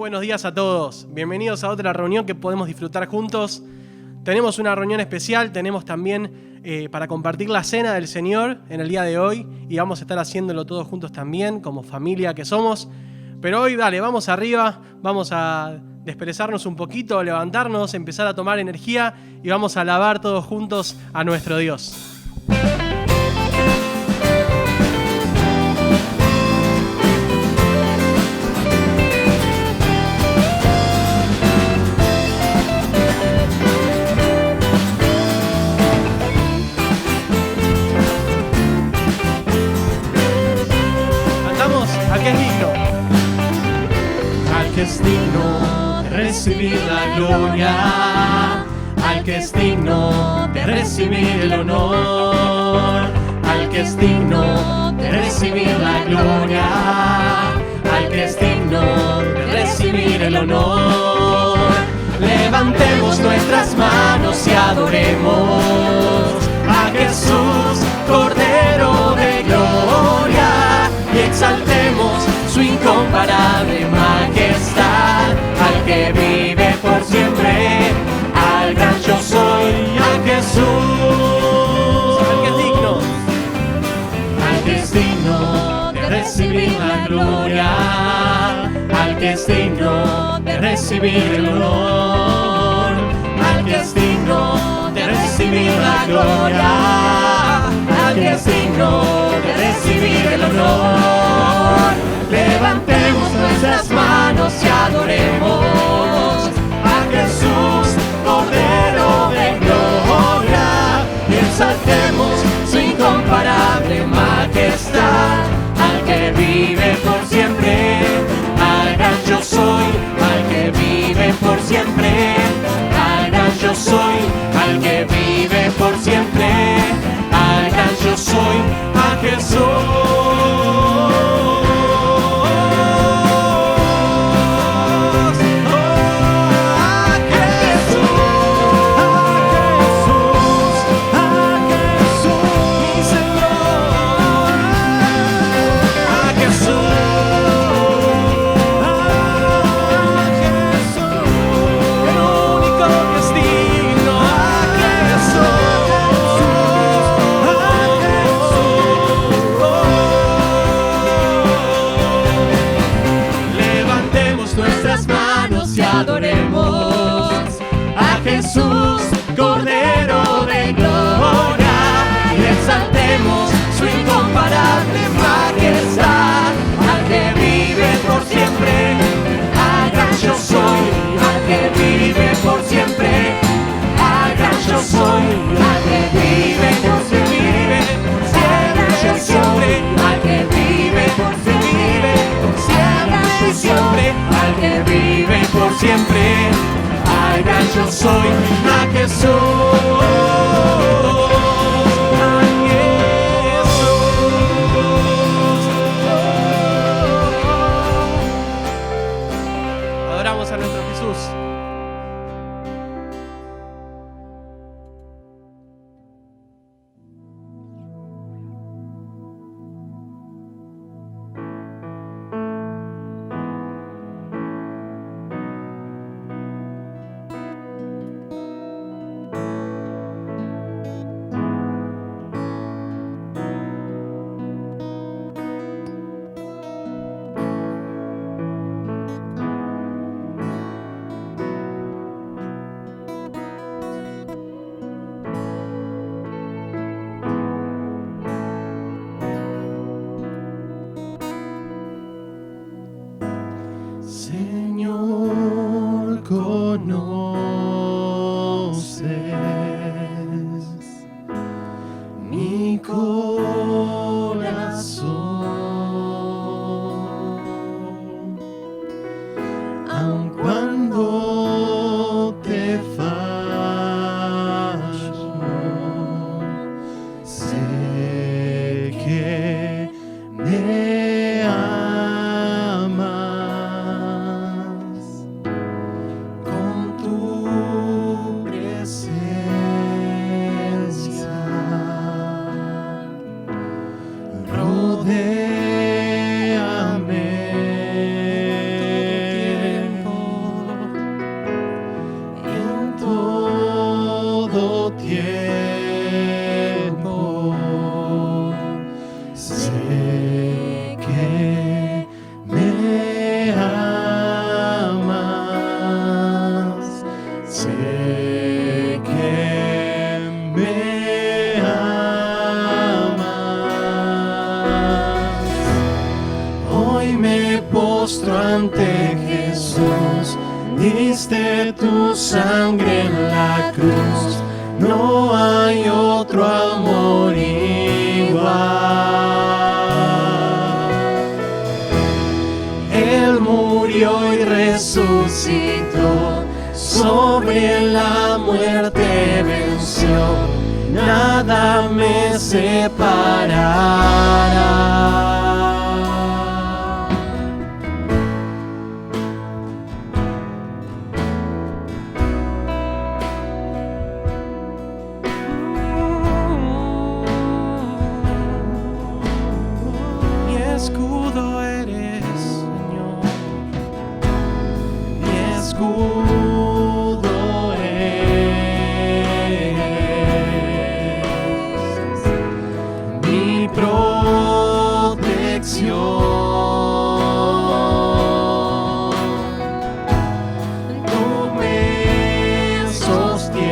buenos días a todos. Bienvenidos a otra reunión que podemos disfrutar juntos. Tenemos una reunión especial, tenemos también para compartir la cena del Señor en el día de hoy y vamos a estar haciéndolo todos juntos también, como familia que somos. Pero hoy, dale, vamos arriba, vamos a desperezarnos un poquito, levantarnos, empezar a tomar energía y vamos a alabar todos juntos a nuestro Dios. Al que es digno, al que es digno de recibir la gloria, al que es digno de recibir el honor, al que es digno de recibir la gloria, al que es digno de recibir el honor. Levantemos nuestras manos y adoremos a Jesús, Cordero de gloria, y exaltemos su incomparable majestad, al que vive por siempre, al gran yo soy, a Jesús, al que es digno, al que es digno de recibir la gloria, al que es digno de recibir el honor, al que es digno de recibir la gloria, al que es digno de recibir el honor. Levantemos nuestras manos y adoremos a Jesús, Cordero de gloria, y exaltemos su incomparable majestad, al que vive por siempre, al gran yo soy, al que vive por siempre, al gran yo soy, al que vive por siempre, al gran yo soy, a Jesús. Adoremos a Jesús, Cordero de gloria, y exaltemos su incomparable majestad, al que vive por siempre, al gran yo soy, al que vive por siempre, al gran yo soy, al que vive por siempre, al que vive por siempre, siempre, al que vive por siempre, al gran yo soy, a Jesús, a Jesús. Adoramos a nuestro Jesús. Señor, conoces mi corazón, aun cuando te fallo, sé que me amas con tu postro ante Jesús, diste tu sangre en la cruz, no hay otro amor igual. Él murió y resucitó, sobre la muerte venció, nada me separará. Mi escudo eres, Señor. Mi escudo eres, mi protección. Tú me sostienes,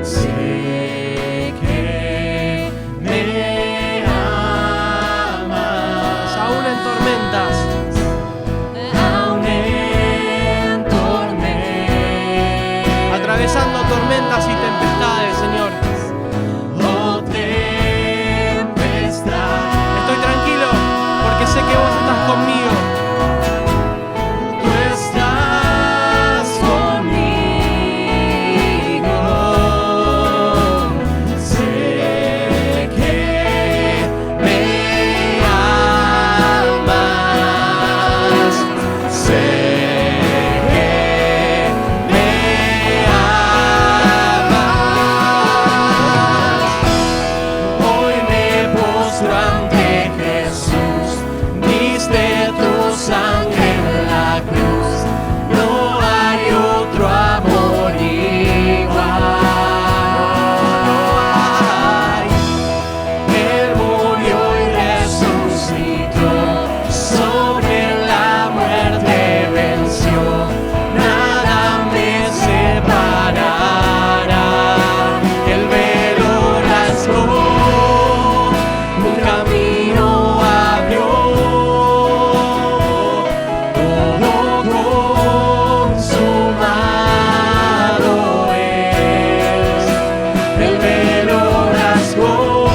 sé que me amas. Aún en tormentas, Aún en tormentas, atravesando tormentas y tempestades, Señor. oh tempestad, Estoy tranquilo porque sé que vos estás conmigo. tú estás conmigo. Sé que me amas, sé que me amas. Hoy me postro ante Jesús, diste tu sangre en la cruz, no hay otro amor igual. Él murió y resucitó, sobre la muerte venció, nada me separará. El velo rasgó, un camino abrió, todo consumado es. El velo rasgó,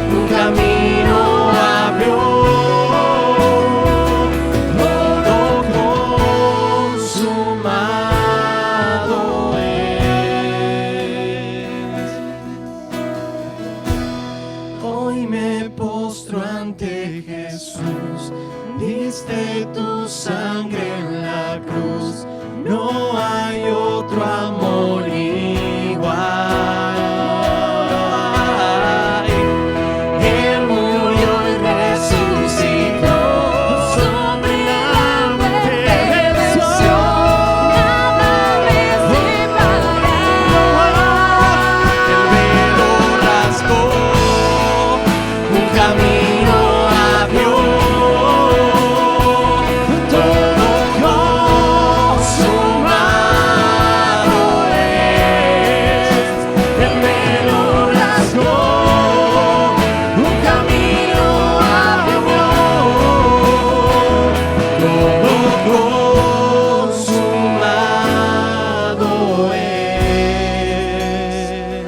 un camino abrió, todo consumado es. Hoy me postro ante Jesús, diste tu sangre en la cruz, no hay otro amor igual. Él murió y resucitó, sobre la muerte venció, nada me separará. El velo rasgó, un camino abrió, todo consumado es. El velo rasgó, un camino abrió, todo consumado es.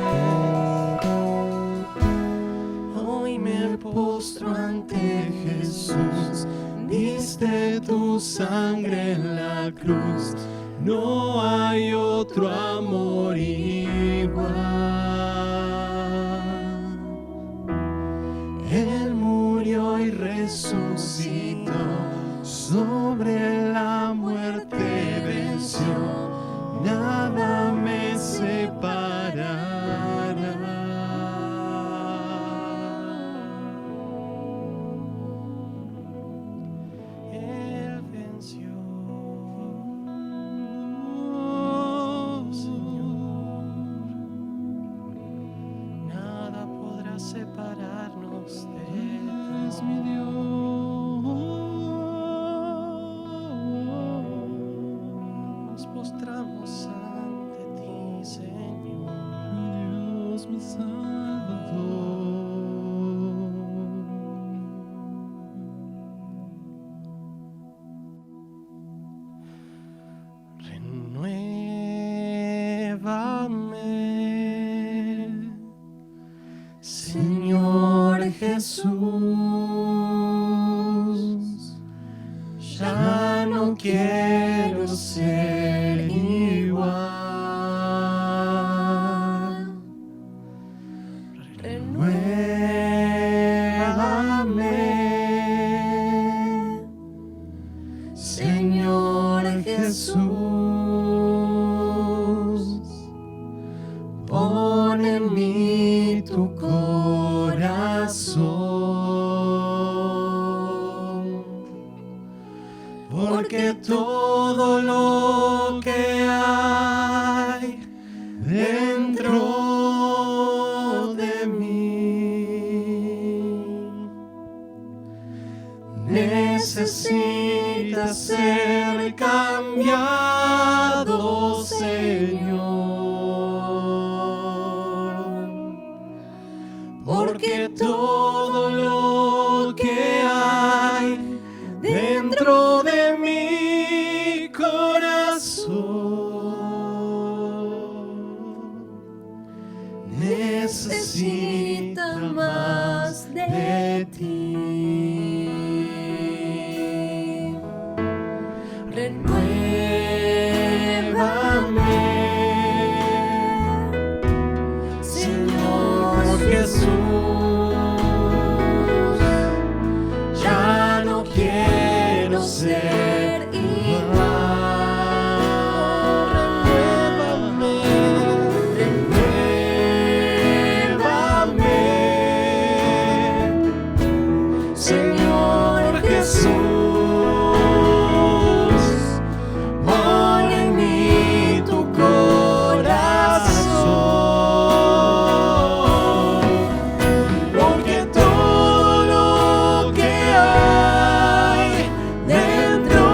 Hoy me postro ante Jesús, diste tu sangre en la cruz, no hay otro amor igual. Él murió y resucitó, sobre la muerte venció, nada me separará. Él venció, Señor. Nada podrá separarnos de Es mi Dios. Nos postramos ante ti, Señor. Mi Dios, mi Salvador. Jesús, ya no quiero ser igual. Renuévame, Señor Jesús, pon en mí tu corazón, porque todo lo que hay dentro de mí necesita ser cambiado, Señor, porque todo lo que hay dentro de mi corazón necesita más de ti. Renuévame, Señor Jesús, ya no quiero ser igual. Renuévame, Señor Jesús, pon en mí tu corazón, porque todo lo que hay dentro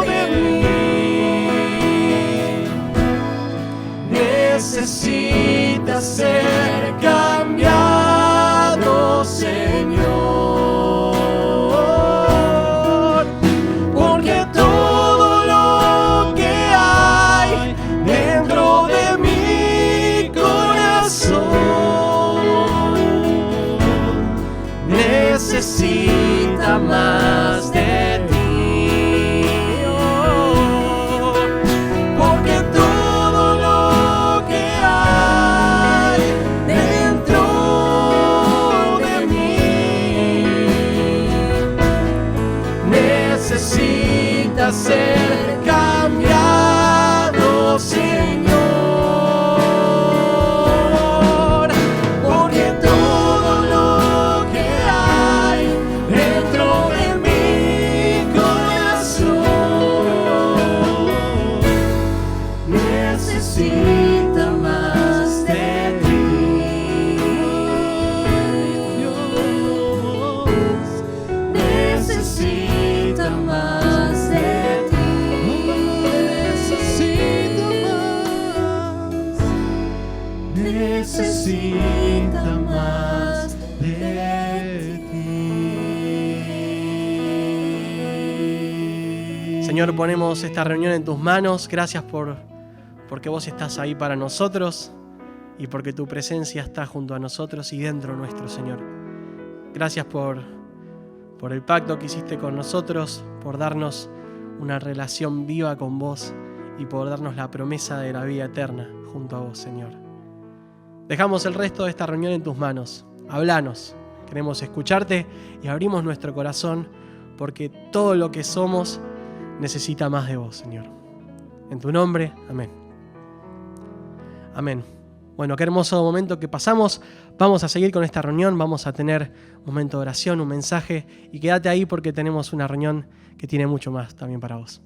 de mí necesita ser cambiado, Señor, porque todo lo que hay dentro de mi corazón necesita más de ti. Porque todo lo que hay dentro de mí necesita ser cambiado, Señor, porque todo lo que hay dentro de mi corazón necesita más de ti. Dios necesita más de ti. Necesita más de ti. Señor, ponemos esta reunión en tus manos. Gracias porque vos estás ahí para nosotros y porque tu presencia está junto a nosotros y dentro nuestro, Señor. Gracias por el pacto que hiciste con nosotros, por darnos una relación viva con vos y por darnos la promesa de la vida eterna junto a vos, Señor. Dejamos el resto de esta reunión en tus manos. Hablanos. Queremos escucharte y abrimos nuestro corazón porque todo lo que somos necesita más de vos, Señor. En tu nombre, amén. Amén. Bueno, qué hermoso momento que pasamos. Vamos a seguir con esta reunión. Vamos a tener un momento de oración, un mensaje. Y quédate ahí porque tenemos una reunión que tiene mucho más también para vos.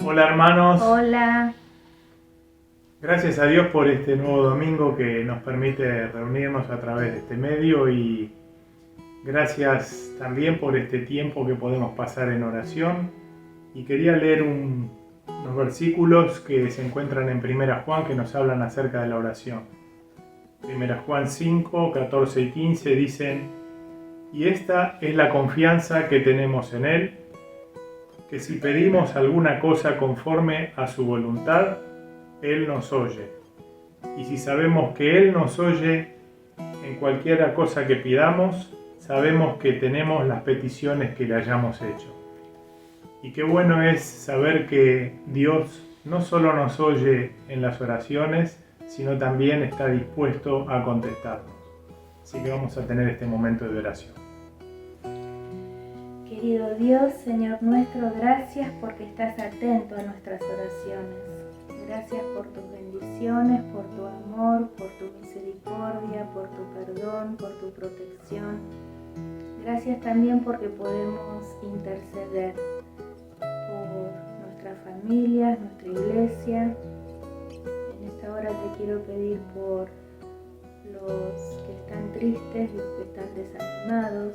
Hola hermanos, Hola. gracias a Dios por este nuevo domingo que nos permite reunirnos a través de este medio y gracias también por este tiempo que podemos pasar en oración. Y quería leer unos versículos que se encuentran en 1 Juan que nos hablan acerca de la oración. 1 Juan 5, 14 y 15 dicen: y esta es la confianza que tenemos en Él, que si pedimos alguna cosa conforme a su voluntad, Él nos oye. Y si sabemos que Él nos oye en cualquiera cosa que pidamos, sabemos que tenemos las peticiones que le hayamos hecho. Y qué bueno es saber que Dios no solo nos oye en las oraciones, sino también está dispuesto a contestarnos. Así que vamos a tener este momento de oración. Querido Dios, Señor nuestro, gracias porque estás atento a nuestras oraciones. Gracias por tus bendiciones, por tu amor, por tu misericordia, por tu perdón, por tu protección. Gracias también porque podemos interceder por nuestras familias, nuestra iglesia. En esta hora te quiero pedir por los que están tristes, los que están desanimados,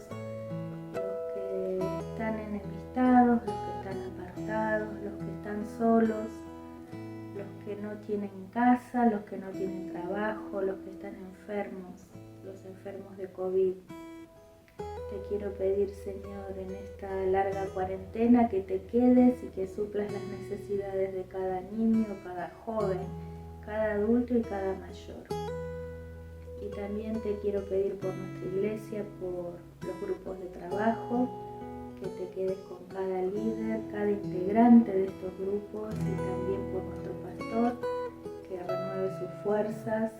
los que están enemistados, los que están apartados, los que están solos, los que no tienen casa, los que no tienen trabajo, los que están enfermos, los enfermos de COVID. Te quiero pedir, Señor, en esta larga cuarentena que te quedes y que suplas las necesidades de cada niño, cada joven, cada adulto y cada mayor. Y también te quiero pedir por nuestra iglesia, por los grupos de trabajo, que te quedes con cada líder, cada integrante de estos grupos y también por nuestro pastor, que renueve sus fuerzas,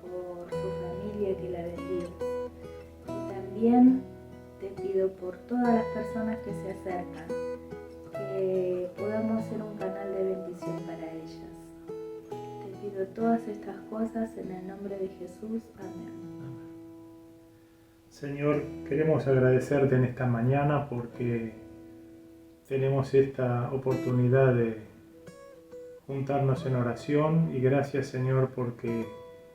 por su familia, que la bendiga. Y también te pido por todas las personas que se acercan, que podamos ser un canal de bendición para ellas. Te pido todas estas cosas en el nombre de Jesús. Amén. Señor, queremos agradecerte en esta mañana porque tenemos esta oportunidad de juntarnos en oración y gracias, Señor, porque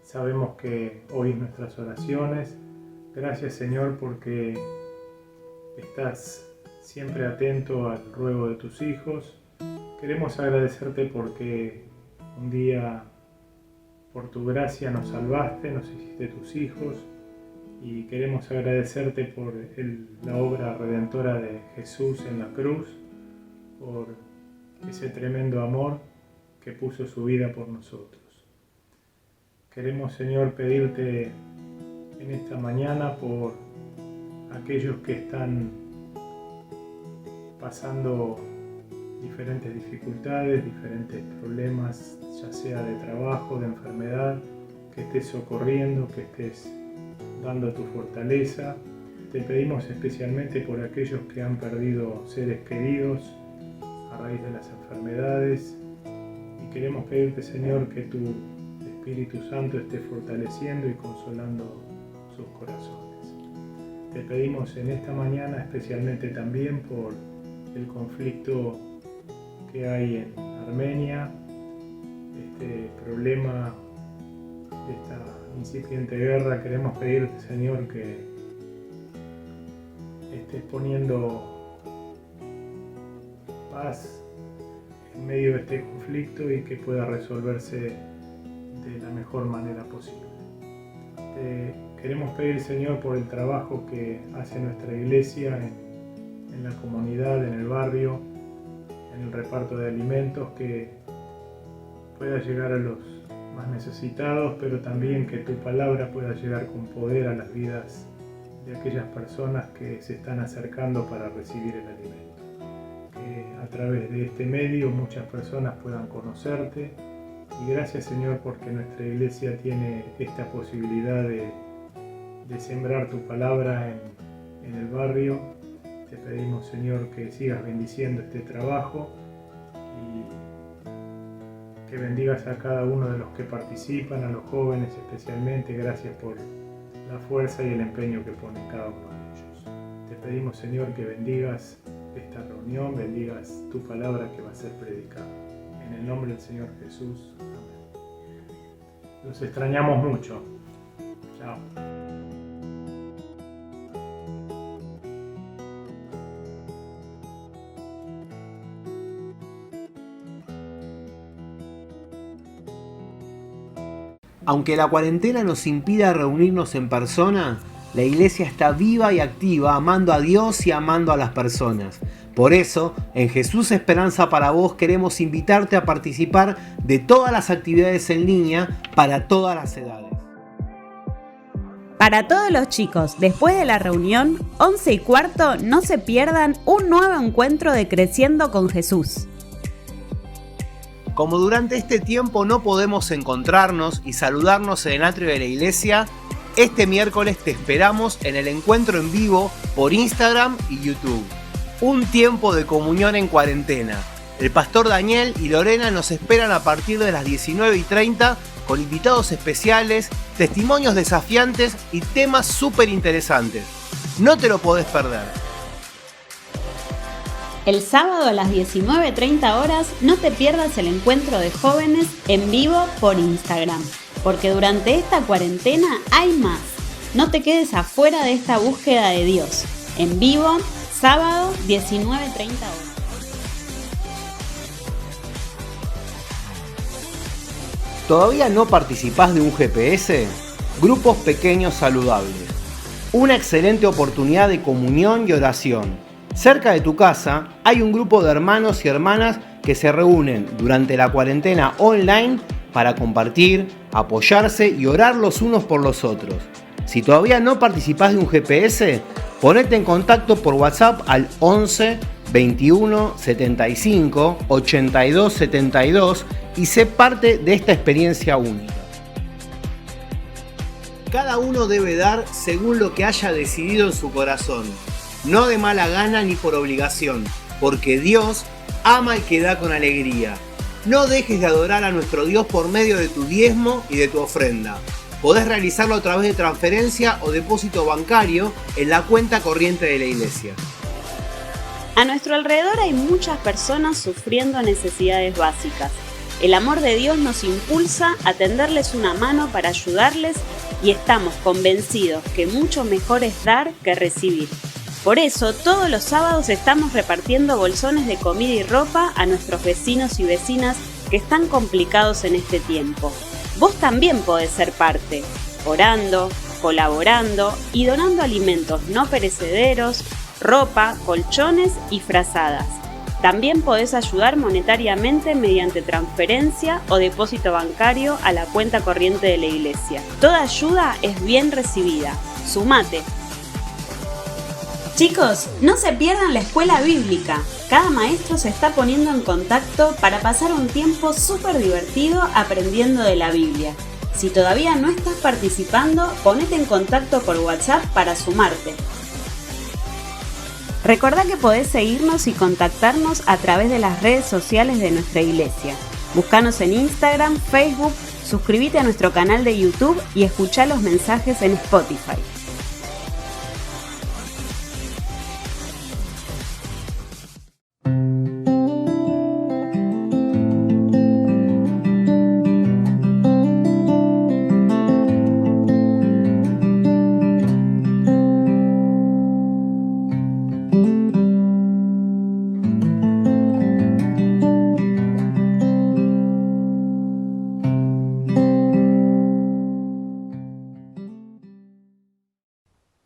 sabemos que oís nuestras oraciones. Gracias, Señor, porque estás siempre atento al ruego de tus hijos. Queremos agradecerte porque un día, por tu gracia, nos salvaste, nos hiciste tus hijos. Y queremos agradecerte por la obra redentora de Jesús en la cruz, por ese tremendo amor que puso su vida por nosotros. Queremos, Señor, pedirte en esta mañana por aquellos que están pasando diferentes dificultades, diferentes problemas, ya sea de trabajo, de enfermedad, que estés socorriendo, que estés dando tu fortaleza. Te pedimos especialmente por aquellos que han perdido seres queridos a raíz de las enfermedades y queremos pedirte, Señor, que tu Espíritu Santo esté fortaleciendo y consolando sus corazones. Te pedimos en esta mañana especialmente también por el conflicto que hay en Armenia, este problema, esta incipiente guerra. Queremos pedirte, Señor, que estés poniendo paz en medio de este conflicto y que pueda resolverse de la mejor manera posible. Te queremos pedir, Señor, por el trabajo que hace nuestra iglesia en la comunidad, en el barrio, en el reparto de alimentos, que pueda llegar a los más necesitados, pero también que tu palabra pueda llegar con poder a las vidas de aquellas personas que se están acercando para recibir el alimento. Que a través de este medio muchas personas puedan conocerte y gracias, Señor, porque nuestra iglesia tiene esta posibilidad de sembrar tu palabra en el barrio. Te pedimos, Señor, que sigas bendiciendo este trabajo y que bendigas a cada uno de los que participan, a los jóvenes especialmente. Gracias por la fuerza y el empeño que ponen cada uno de ellos. Te pedimos, Señor, que bendigas esta reunión, bendigas tu palabra que va a ser predicada. En el nombre del Señor Jesús. Amén. Los extrañamos mucho. Chao. Aunque la cuarentena nos impida reunirnos en persona, la iglesia está viva y activa, amando a Dios y amando a las personas. Por eso, en Jesús Esperanza para Vos queremos invitarte a participar de todas las actividades en línea para todas las edades. Para todos los chicos, después de la reunión, 11:15, no se pierdan un nuevo encuentro de Creciendo con Jesús. Como durante este tiempo no podemos encontrarnos y saludarnos en el atrio de la iglesia, este miércoles te esperamos en el encuentro en vivo por Instagram y YouTube. Un tiempo de comunión en cuarentena. El pastor Daniel y Lorena nos esperan a partir de las 19:30 con invitados especiales, testimonios desafiantes y temas súper interesantes. No te lo podés perder. El sábado a las 19:30 horas no te pierdas el encuentro de jóvenes en vivo por Instagram, porque durante esta cuarentena hay más. No te quedes afuera de esta búsqueda de Dios. En vivo, sábado 19:30 horas. ¿Todavía no participás de un GPS? Grupos pequeños saludables. Una excelente oportunidad de comunión y oración. Cerca de tu casa hay un grupo de hermanos y hermanas que se reúnen durante la cuarentena online para compartir, apoyarse y orar los unos por los otros. Si todavía no participás de un GPS, ponete en contacto por WhatsApp al 11 21 75 82 72 y sé parte de esta experiencia única. Cada uno debe dar según lo que haya decidido en su corazón, no de mala gana ni por obligación, porque Dios ama al que da con alegría. No dejes de adorar a nuestro Dios por medio de tu diezmo y de tu ofrenda. Podés realizarlo a través de transferencia o depósito bancario en la cuenta corriente de la iglesia. A nuestro alrededor hay muchas personas sufriendo necesidades básicas. El amor de Dios nos impulsa a tenderles una mano para ayudarles y estamos convencidos que mucho mejor es dar que recibir. Por eso, todos los sábados estamos repartiendo bolsones de comida y ropa a nuestros vecinos y vecinas que están complicados en este tiempo. Vos también podés ser parte, orando, colaborando y donando alimentos no perecederos, ropa, colchones y frazadas. También podés ayudar monetariamente mediante transferencia o depósito bancario a la cuenta corriente de la iglesia. Toda ayuda es bien recibida. Sumate. Chicos, no se pierdan la escuela bíblica. Cada maestro se está poniendo en contacto para pasar un tiempo súper divertido aprendiendo de la Biblia. Si todavía no estás participando, ponete en contacto por WhatsApp para sumarte. Recordá que podés seguirnos y contactarnos a través de las redes sociales de nuestra iglesia. Búscanos en Instagram, Facebook, suscríbete a nuestro canal de YouTube y escuchá los mensajes en Spotify.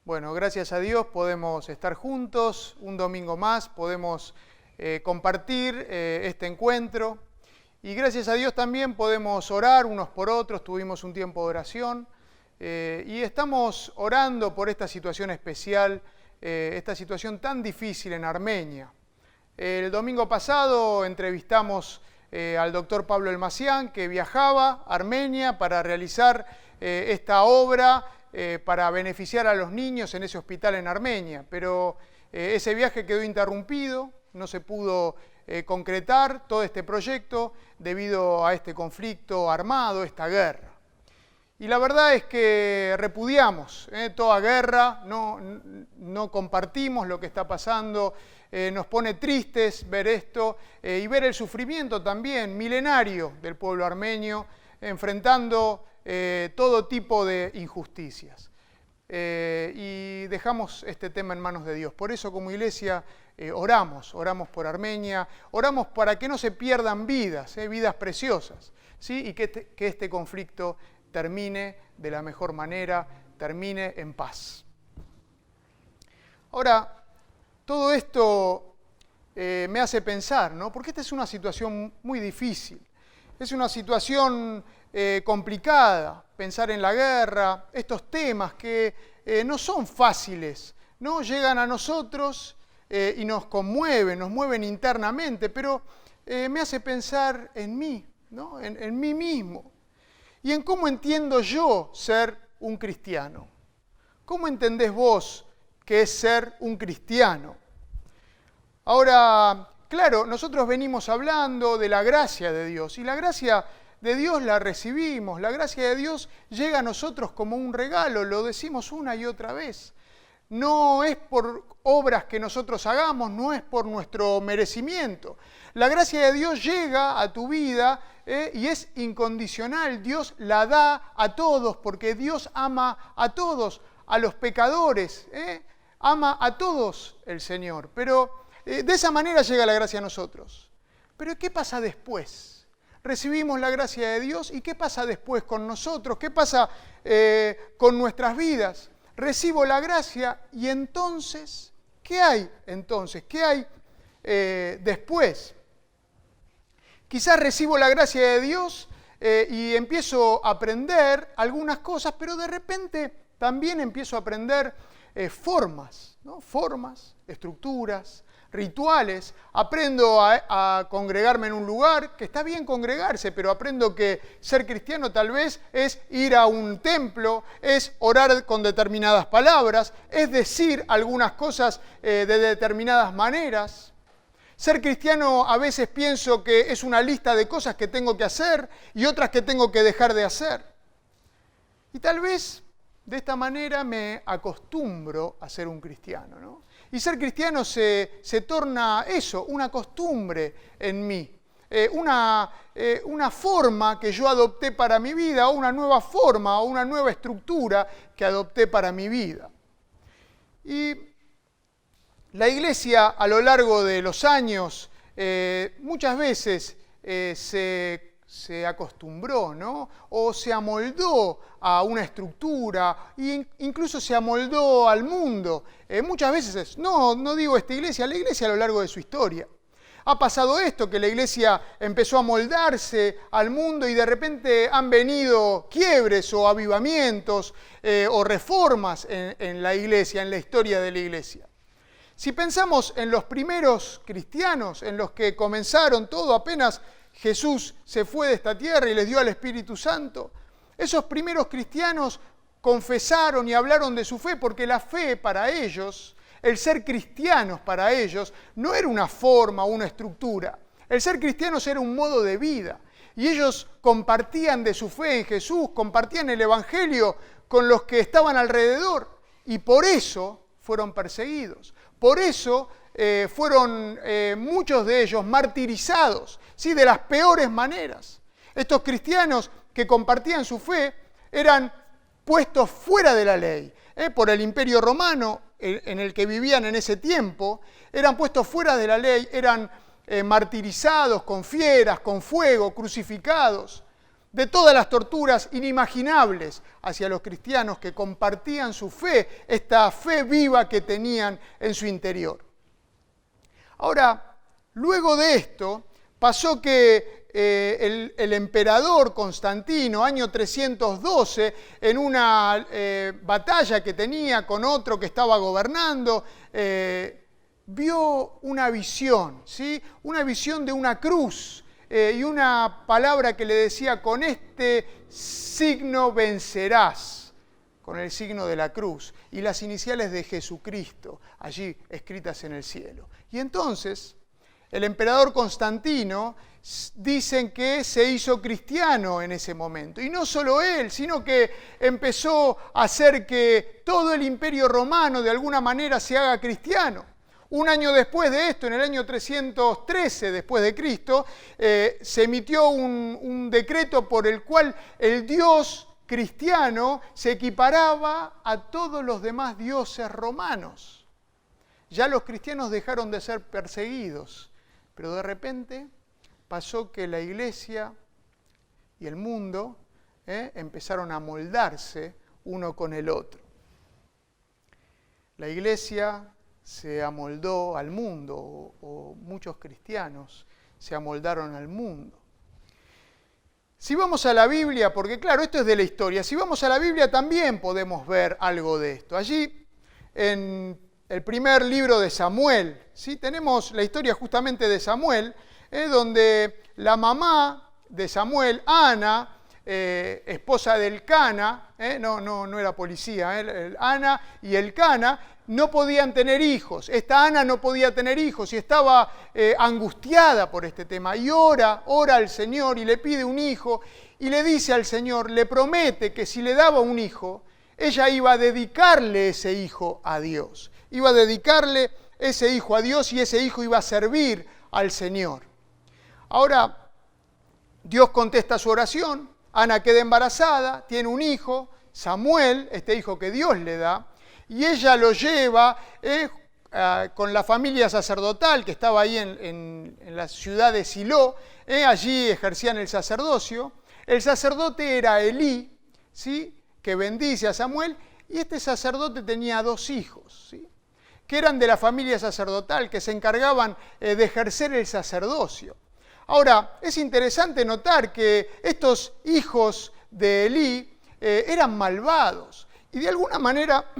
Bueno, gracias a Dios podemos estar juntos un domingo más, podemos compartir este encuentro y gracias a Dios también podemos orar unos por otros, tuvimos un tiempo de oración y estamos orando por esta situación especial, esta situación tan difícil en Armenia. El domingo pasado entrevistamos al doctor Pablo Elmacián, que viajaba a Armenia para realizar esta obra para beneficiar a los niños en ese hospital en Armenia, pero ese viaje quedó interrumpido, no se pudo concretar todo este proyecto debido a este conflicto armado, esta guerra. Y la verdad es que repudiamos toda guerra, no compartimos lo que está pasando, nos pone tristes ver esto y ver el sufrimiento también milenario del pueblo armenio enfrentando todo tipo de injusticias. Y dejamos este tema en manos de Dios. Por eso como iglesia oramos por Armenia, oramos para que no se pierdan vidas, vidas preciosas, ¿sí? Y que este conflicto termine de la mejor manera, termine en paz. Ahora, todo esto me hace pensar, ¿no? Porque esta es una situación muy difícil, es una situación complicada, pensar en la guerra, estos temas que no son fáciles, ¿no? Llegan a nosotros y nos mueven internamente, pero me hace pensar en mí, ¿no? En mí mismo, y en cómo entiendo yo ser un cristiano. ¿Cómo entendés vos qué es ser un cristiano? Ahora, claro, nosotros venimos hablando de la gracia de Dios, y la gracia de Dios la recibimos, la gracia de Dios llega a nosotros como un regalo, lo decimos una y otra vez. No es por obras que nosotros hagamos, no es por nuestro merecimiento. La gracia de Dios llega a tu vida y es incondicional. Dios la da a todos porque Dios ama a todos, a los pecadores. Ama a todos el Señor. Pero de esa manera llega la gracia a nosotros. Pero ¿qué pasa después? Recibimos la gracia de Dios y ¿qué pasa después con nosotros? ¿Qué pasa con nuestras vidas? Recibo la gracia y entonces, ¿qué hay entonces? ¿Qué hay después? Quizás recibo la gracia de Dios y empiezo a aprender algunas cosas, pero de repente también empiezo a aprender formas, ¿no? Formas, estructuras, rituales. Aprendo a congregarme en un lugar, que está bien congregarse, pero aprendo que ser cristiano tal vez es ir a un templo, es orar con determinadas palabras, es decir algunas cosas de determinadas maneras. Ser cristiano a veces pienso que es una lista de cosas que tengo que hacer y otras que tengo que dejar de hacer. Y tal vez de esta manera me acostumbro a ser un cristiano, ¿no? Y ser cristiano se torna eso, una costumbre en mí, una forma que yo adopté para mi vida, o una nueva forma, o una nueva estructura que adopté para mi vida. Y la Iglesia a lo largo de los años muchas veces se acostumbró, ¿no? O se amoldó a una estructura, e incluso se amoldó al mundo. Muchas veces, no digo esta iglesia, la iglesia a lo largo de su historia. Ha pasado esto, que la iglesia empezó a moldarse al mundo y de repente han venido quiebres o avivamientos o reformas en la iglesia, en la historia de la iglesia. Si pensamos en los primeros cristianos, en los que comenzaron todo apenas Jesús se fue de esta tierra y les dio al Espíritu Santo, esos primeros cristianos confesaron y hablaron de su fe, porque la fe para ellos, el ser cristianos para ellos, no era una forma o una estructura. El ser cristianos era un modo de vida. Y ellos compartían de su fe en Jesús, compartían el Evangelio con los que estaban alrededor. Y por eso fueron perseguidos. Por eso fueron muchos de ellos martirizados, ¿sí? De las peores maneras. Estos cristianos que compartían su fe eran puestos fuera de la ley por el Imperio Romano en el que vivían en ese tiempo, eran puestos fuera de la ley, eran martirizados con fieras, con fuego, crucificados, de todas las torturas inimaginables hacia los cristianos que compartían su fe, esta fe viva que tenían en su interior. Ahora, luego de esto, pasó que el emperador Constantino, año 312, en una batalla que tenía con otro que estaba gobernando, vio una visión, ¿sí? Una visión de una cruz y una palabra que le decía: con este signo vencerás, con el signo de la cruz, y las iniciales de Jesucristo, allí escritas en el cielo. Y entonces, el emperador Constantino, dicen que se hizo cristiano en ese momento. Y no solo él, sino que empezó a hacer que todo el imperio romano de alguna manera se haga cristiano. Un año después de esto, en el año 313 después de Cristo, se emitió un decreto por el cual el Dios cristiano se equiparaba a todos los demás dioses romanos. Ya los cristianos dejaron de ser perseguidos, pero de repente pasó que la iglesia y el mundo empezaron a moldarse uno con el otro. La iglesia se amoldó al mundo, o muchos cristianos se amoldaron al mundo. Si vamos a la Biblia, porque claro, esto es de la historia, si vamos a la Biblia también podemos ver algo de esto. Allí, en el primer libro de Samuel, ¿sí? Tenemos la historia justamente de Samuel, donde la mamá de Samuel, Ana, esposa del Cana, no era policía, Ana y el Cana, no podían tener hijos. Esta Ana no podía tener hijos y estaba angustiada por este tema. Y ora al Señor y le pide un hijo y le dice al Señor, le promete que si le daba un hijo, ella iba a dedicarle ese hijo a Dios. Iba a dedicarle ese hijo a Dios y ese hijo iba a servir al Señor. Ahora, Dios contesta su oración, Ana queda embarazada, tiene un hijo, Samuel, este hijo que Dios le da, y ella lo lleva con la familia sacerdotal que estaba ahí en la ciudad de Silo, allí ejercían el sacerdocio. El sacerdote era Elí, ¿sí? Que bendice a Samuel, y este sacerdote tenía 2 hijos, ¿sí? Que eran de la familia sacerdotal, que se encargaban de ejercer el sacerdocio. Ahora, es interesante notar que estos hijos de Elí eran malvados, y de alguna manera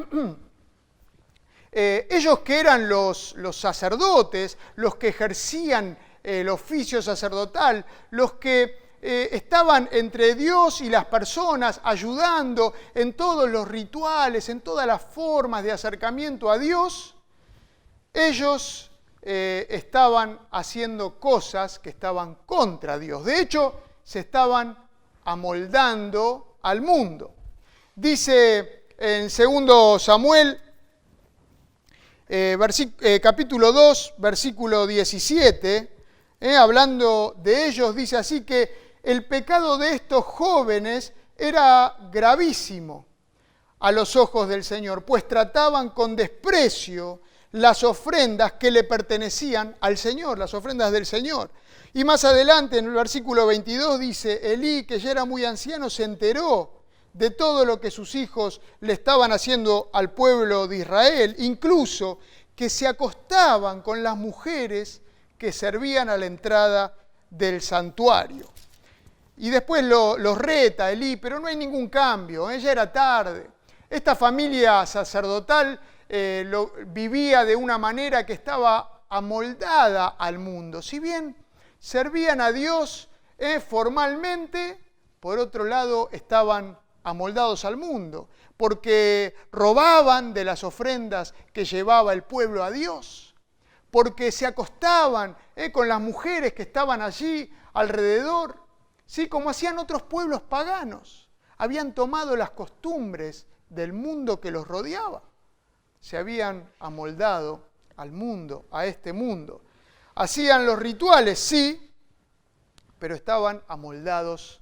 ellos que eran los sacerdotes, los que ejercían el oficio sacerdotal, los que estaban entre Dios y las personas, ayudando en todos los rituales, en todas las formas de acercamiento a Dios, ellos estaban haciendo cosas que estaban contra Dios. De hecho, se estaban amoldando al mundo. Dice en 2 Samuel, capítulo 2, versículo 17, hablando de ellos, dice así que el pecado de estos jóvenes era gravísimo a los ojos del Señor, pues trataban con desprecio las ofrendas que le pertenecían al Señor, las ofrendas del Señor. Y más adelante, en el versículo 22, dice, Elí, que ya era muy anciano, se enteró de todo lo que sus hijos le estaban haciendo al pueblo de Israel, incluso que se acostaban con las mujeres que servían a la entrada del santuario. Y después los reta Elí, pero no hay ningún cambio, ya era tarde. Esta familia sacerdotal vivía de una manera que estaba amoldada al mundo. Si bien servían a Dios formalmente, por otro lado estaban amoldados al mundo, porque robaban de las ofrendas que llevaba el pueblo a Dios, porque se acostaban con las mujeres que estaban allí alrededor, ¿sí? Como hacían otros pueblos paganos. Habían tomado las costumbres del mundo que los rodeaba. Se habían amoldado al mundo, a este mundo. Hacían los rituales, sí, pero estaban amoldados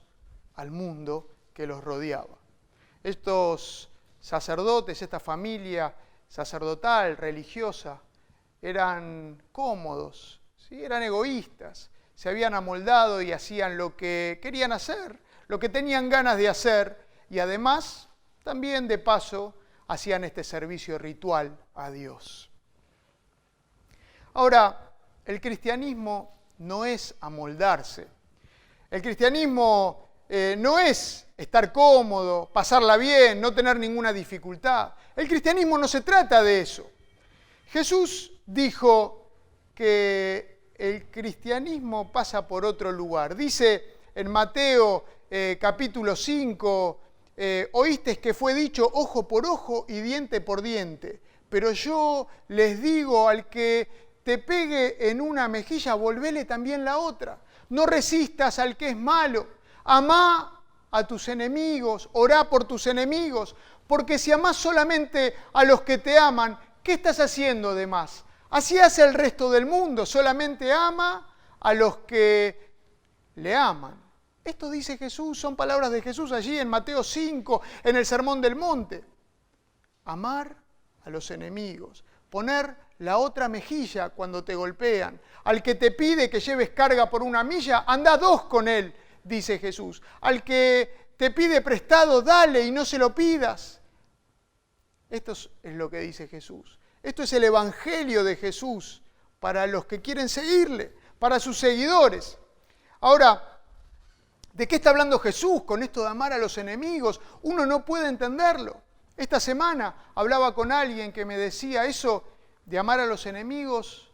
al mundo que los rodeaba. Estos sacerdotes, esta familia sacerdotal, religiosa, eran cómodos, ¿sí? Eran egoístas, se habían amoldado y hacían lo que querían hacer, lo que tenían ganas de hacer, y además, también de paso, hacían este servicio ritual a Dios. Ahora, el cristianismo no es amoldarse. El cristianismo no es estar cómodo, pasarla bien, no tener ninguna dificultad. El cristianismo no se trata de eso. Jesús dijo que el cristianismo pasa por otro lugar. Dice en Mateo capítulo 5, oísteis que fue dicho ojo por ojo y diente por diente, pero yo les digo, al que te pegue en una mejilla, volvele también la otra. No resistas al que es malo, amá a tus enemigos, orá por tus enemigos, porque si amás solamente a los que te aman, ¿qué estás haciendo de más? Así hace el resto del mundo, solamente ama a los que le aman. Esto dice Jesús, son palabras de Jesús allí en Mateo 5, en el Sermón del Monte. Amar a los enemigos, poner la otra mejilla cuando te golpean. Al que te pide que lleves carga por una milla, anda 2 con él, dice Jesús. Al que te pide prestado, dale y no se lo pidas. Esto es lo que dice Jesús. Esto es el evangelio de Jesús para los que quieren seguirle, para sus seguidores. Ahora, ¿de qué está hablando Jesús con esto de amar a los enemigos? Uno no puede entenderlo. Esta semana hablaba con alguien que me decía eso de amar a los enemigos,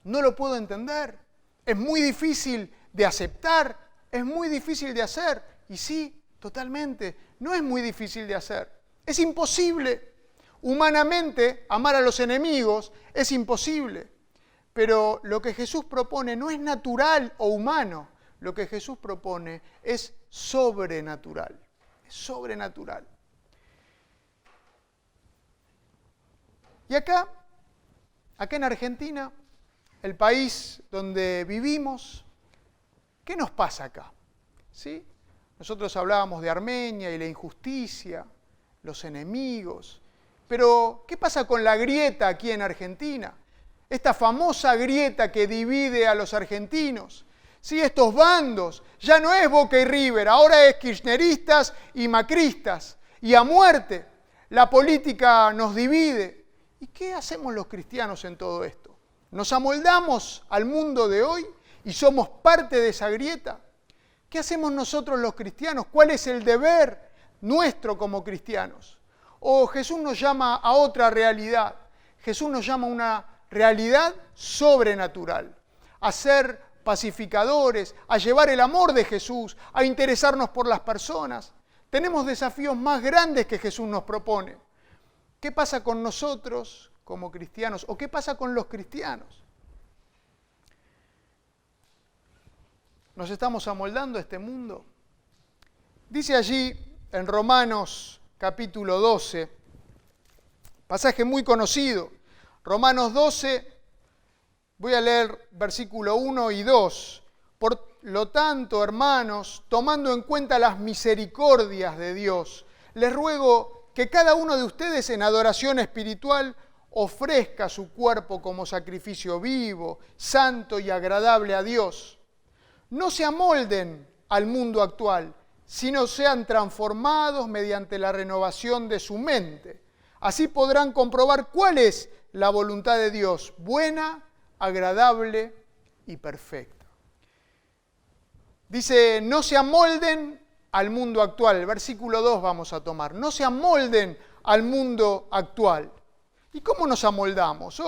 no lo puedo entender. Es muy difícil de aceptar, es muy difícil de hacer. Y sí, totalmente, no es muy difícil de hacer. Es imposible. Humanamente, amar a los enemigos es imposible. Pero lo que Jesús propone no es natural o humano. Lo que Jesús propone es sobrenatural. Es sobrenatural. Y acá en Argentina, el país donde vivimos, ¿qué nos pasa acá? ¿Sí? Nosotros hablábamos de Armenia y la injusticia, los enemigos. Pero, ¿qué pasa con la grieta aquí en Argentina? Esta famosa grieta que divide a los argentinos. Sí, estos bandos, ya no es Boca y River, ahora es kirchneristas y macristas. Y a muerte, la política nos divide. ¿Y qué hacemos los cristianos en todo esto? ¿Nos amoldamos al mundo de hoy y somos parte de esa grieta? ¿Qué hacemos nosotros los cristianos? ¿Cuál es el deber nuestro como cristianos? O Jesús nos llama a otra realidad. Jesús nos llama a una realidad sobrenatural, a ser pacificadores, a llevar el amor de Jesús, a interesarnos por las personas. Tenemos desafíos más grandes que Jesús nos propone. ¿Qué pasa con nosotros como cristianos? ¿O qué pasa con los cristianos? ¿Nos estamos amoldando a este mundo? Dice allí en Romanos capítulo 12, pasaje muy conocido, Romanos 12, voy a leer versículo 1 y 2. Por lo tanto, hermanos, tomando en cuenta las misericordias de Dios, les ruego que cada uno de ustedes en adoración espiritual ofrezca su cuerpo como sacrificio vivo, santo y agradable a Dios. No se amolden al mundo actual, sino sean transformados mediante la renovación de su mente. Así podrán comprobar cuál es la voluntad de Dios, buena, agradable y perfecta. Dice, no se amolden al mundo actual. El versículo 2 vamos a tomar. No se amolden al mundo actual. ¿Y cómo nos amoldamos?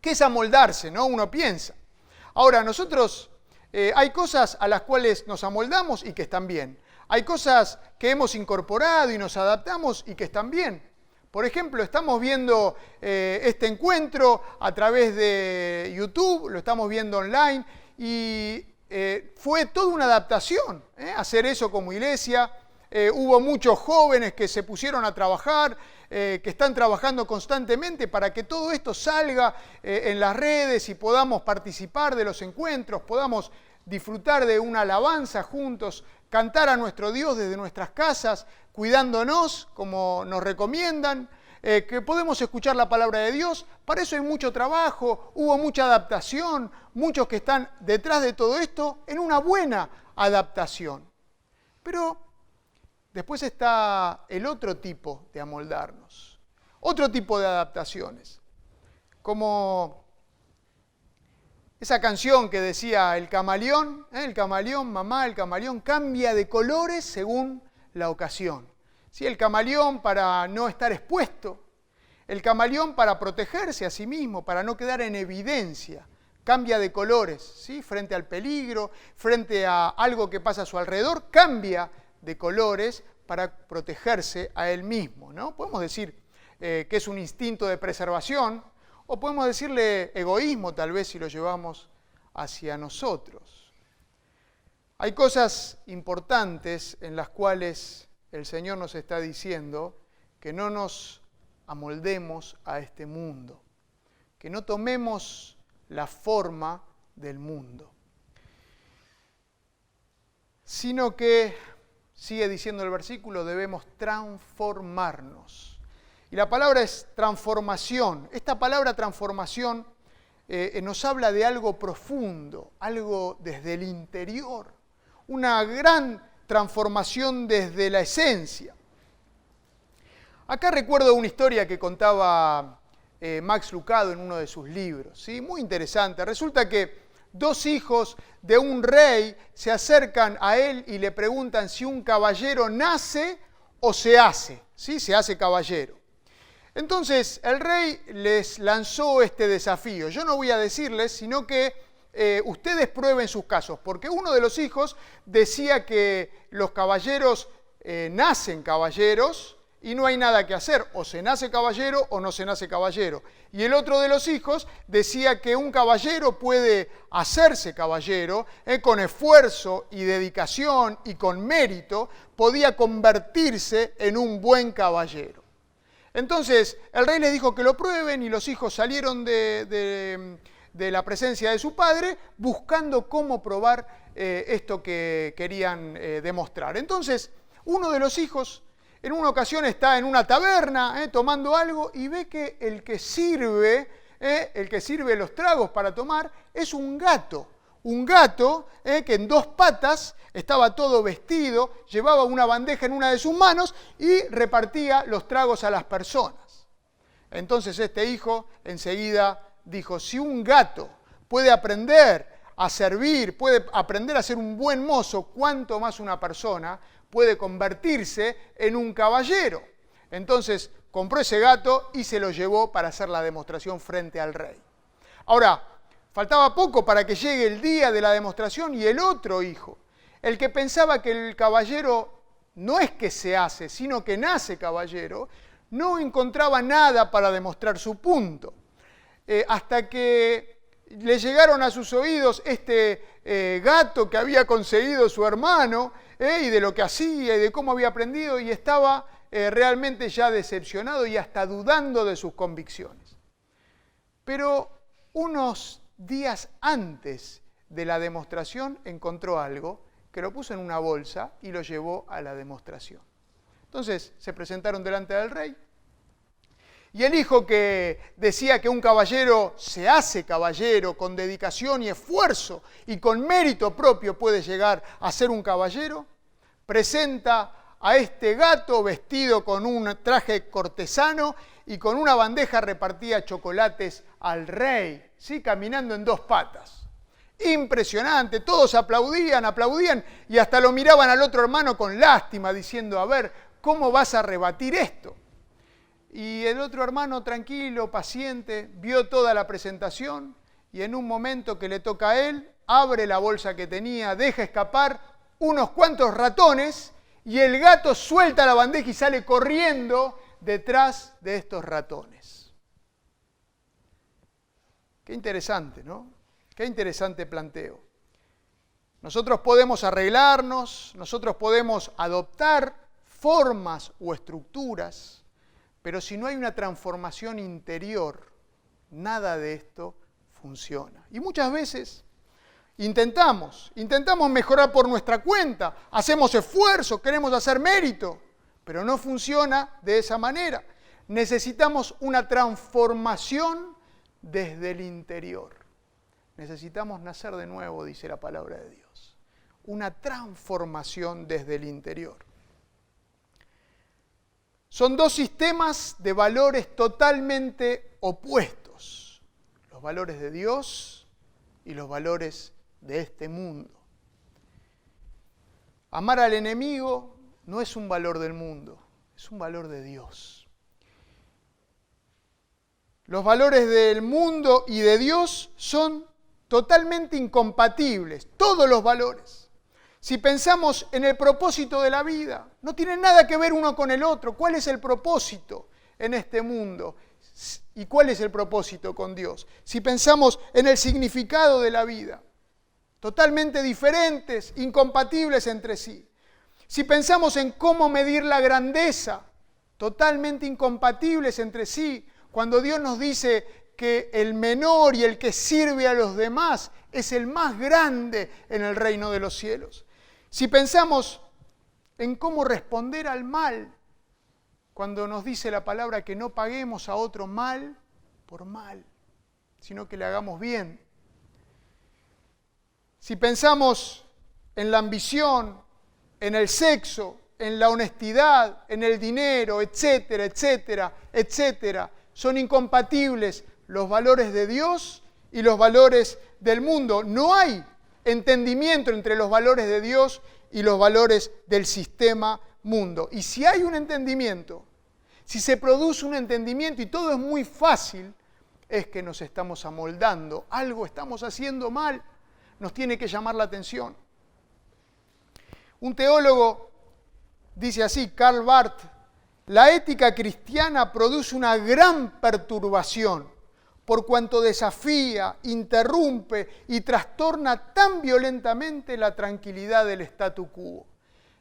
¿Qué es amoldarse? ¿No? Uno piensa. Ahora, nosotros hay cosas a las cuales nos amoldamos y que están bien. Hay cosas que hemos incorporado y nos adaptamos y que están bien. Por ejemplo, estamos viendo este encuentro a través de YouTube, lo estamos viendo online y fue toda una adaptación hacer eso como iglesia. Hubo muchos jóvenes que se pusieron a trabajar, que están trabajando constantemente para que todo esto salga en las redes y podamos participar de los encuentros, podamos disfrutar de una alabanza juntos, cantar a nuestro Dios desde nuestras casas, cuidándonos como nos recomiendan, que podemos escuchar la palabra de Dios. Para eso hay mucho trabajo, hubo mucha adaptación, muchos que están detrás de todo esto en una buena adaptación. Pero después está el otro tipo de amoldarnos, otro tipo de adaptaciones, como esa canción que decía el camaleón, mamá, el camaleón cambia de colores según la ocasión. ¿Sí? El camaleón para no estar expuesto, el camaleón para protegerse a sí mismo, para no quedar en evidencia, cambia de colores, ¿sí? Frente al peligro, frente a algo que pasa a su alrededor, cambia de colores para protegerse a él mismo, ¿no? Podemos decir que es un instinto de preservación, o podemos decirle egoísmo, tal vez, si lo llevamos hacia nosotros. Hay cosas importantes en las cuales el Señor nos está diciendo que no nos amoldemos a este mundo, que no tomemos la forma del mundo, sino que, sigue diciendo el versículo, debemos transformarnos. Y la palabra es transformación. Esta palabra transformación nos habla de algo profundo, algo desde el interior, una gran transformación desde la esencia. Acá recuerdo una historia que contaba Max Lucado en uno de sus libros, ¿sí? Muy interesante. Resulta que dos hijos de un rey se acercan a él y le preguntan si un caballero nace o se hace, ¿sí? Se hace caballero. Entonces el rey les lanzó este desafío. Yo no voy a decirles, sino que ustedes prueben sus casos, porque uno de los hijos decía que los caballeros nacen caballeros y no hay nada que hacer, o se nace caballero o no se nace caballero. Y el otro de los hijos decía que un caballero puede hacerse caballero, con esfuerzo y dedicación y con mérito, podía convertirse en un buen caballero. Entonces el rey les dijo que lo prueben y los hijos salieron de la presencia de su padre buscando cómo probar esto que querían demostrar. Entonces uno de los hijos en una ocasión está en una taberna tomando algo y ve que el que sirve los tragos para tomar es un gato. Un gato que en dos patas estaba todo vestido, llevaba una bandeja en una de sus manos y repartía los tragos a las personas. Entonces este hijo enseguida dijo, si un gato puede aprender a servir, puede aprender a ser un buen mozo, ¿cuánto más una persona puede convertirse en un caballero? Entonces compró ese gato y se lo llevó para hacer la demostración frente al rey. Ahora, faltaba poco para que llegue el día de la demostración y el otro hijo, el que pensaba que el caballero no es que se hace, sino que nace caballero, no encontraba nada para demostrar su punto. Hasta que le llegaron a sus oídos este gato que había conseguido su hermano, y de lo que hacía y de cómo había aprendido, y estaba realmente ya decepcionado y hasta dudando de sus convicciones. Pero unos días antes de la demostración encontró algo que lo puso en una bolsa y lo llevó a la demostración. Entonces se presentaron delante del rey y el hijo que decía que un caballero se hace caballero con dedicación y esfuerzo y con mérito propio puede llegar a ser un caballero, presenta a este gato vestido con un traje cortesano y con una bandeja repartía chocolates al rey, ¿sí? Caminando en dos patas. Impresionante, todos aplaudían y hasta lo miraban al otro hermano con lástima diciendo, a ver, ¿cómo vas a rebatir esto? Y el otro hermano tranquilo, paciente, vio toda la presentación y en un momento que le toca a él, abre la bolsa que tenía, deja escapar unos cuantos ratones y el gato suelta la bandeja y sale corriendo detrás de estos ratones. Qué interesante, ¿no? Qué interesante planteo. Nosotros podemos arreglarnos, nosotros podemos adoptar formas o estructuras, pero si no hay una transformación interior, nada de esto funciona. Y muchas veces intentamos mejorar por nuestra cuenta, hacemos esfuerzo, queremos hacer mérito, pero no funciona de esa manera. Necesitamos una transformación desde el interior. Necesitamos nacer de nuevo, dice la palabra de Dios. Una transformación desde el interior. Son dos sistemas de valores totalmente opuestos. Los valores de Dios y los valores de este mundo. Amar al enemigo no es un valor del mundo, es un valor de Dios. Los valores del mundo y de Dios son totalmente incompatibles, todos los valores. Si pensamos en el propósito de la vida, no tienen nada que ver uno con el otro. ¿Cuál es el propósito en este mundo? ¿Y cuál es el propósito con Dios? Si pensamos en el significado de la vida, totalmente diferentes, incompatibles entre sí. Si pensamos en cómo medir la grandeza, totalmente incompatibles entre sí, cuando Dios nos dice que el menor y el que sirve a los demás es el más grande en el reino de los cielos. Si pensamos en cómo responder al mal, cuando nos dice la palabra que no paguemos a otro mal por mal, sino que le hagamos bien. Si pensamos en la ambición, en el sexo, en la honestidad, en el dinero, etcétera, etcétera, etcétera. Son incompatibles los valores de Dios y los valores del mundo. No hay entendimiento entre los valores de Dios y los valores del sistema mundo. Y si hay un entendimiento, si se produce un entendimiento y todo es muy fácil, es que nos estamos amoldando, algo estamos haciendo mal, nos tiene que llamar la atención. Un teólogo dice así, Karl Barth: la ética cristiana produce una gran perturbación por cuanto desafía, interrumpe y trastorna tan violentamente la tranquilidad del statu quo.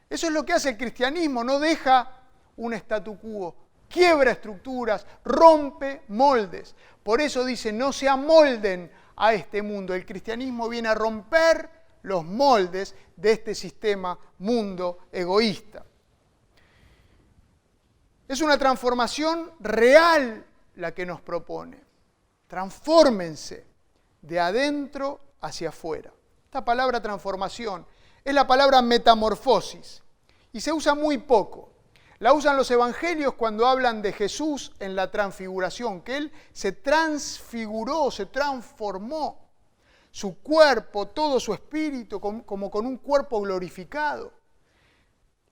Eso es lo que hace el cristianismo, no deja un statu quo, quiebra estructuras, rompe moldes. Por eso dice, no se amolden a este mundo. El cristianismo viene a romper los moldes de este sistema mundo egoísta. Es una transformación real la que nos propone. Transfórmense de adentro hacia afuera. Esta palabra transformación es la palabra metamorfosis y se usa muy poco. La usan los evangelios cuando hablan de Jesús en la transfiguración, que Él se transfiguró, se transformó. Su cuerpo, todo su espíritu, como con un cuerpo glorificado.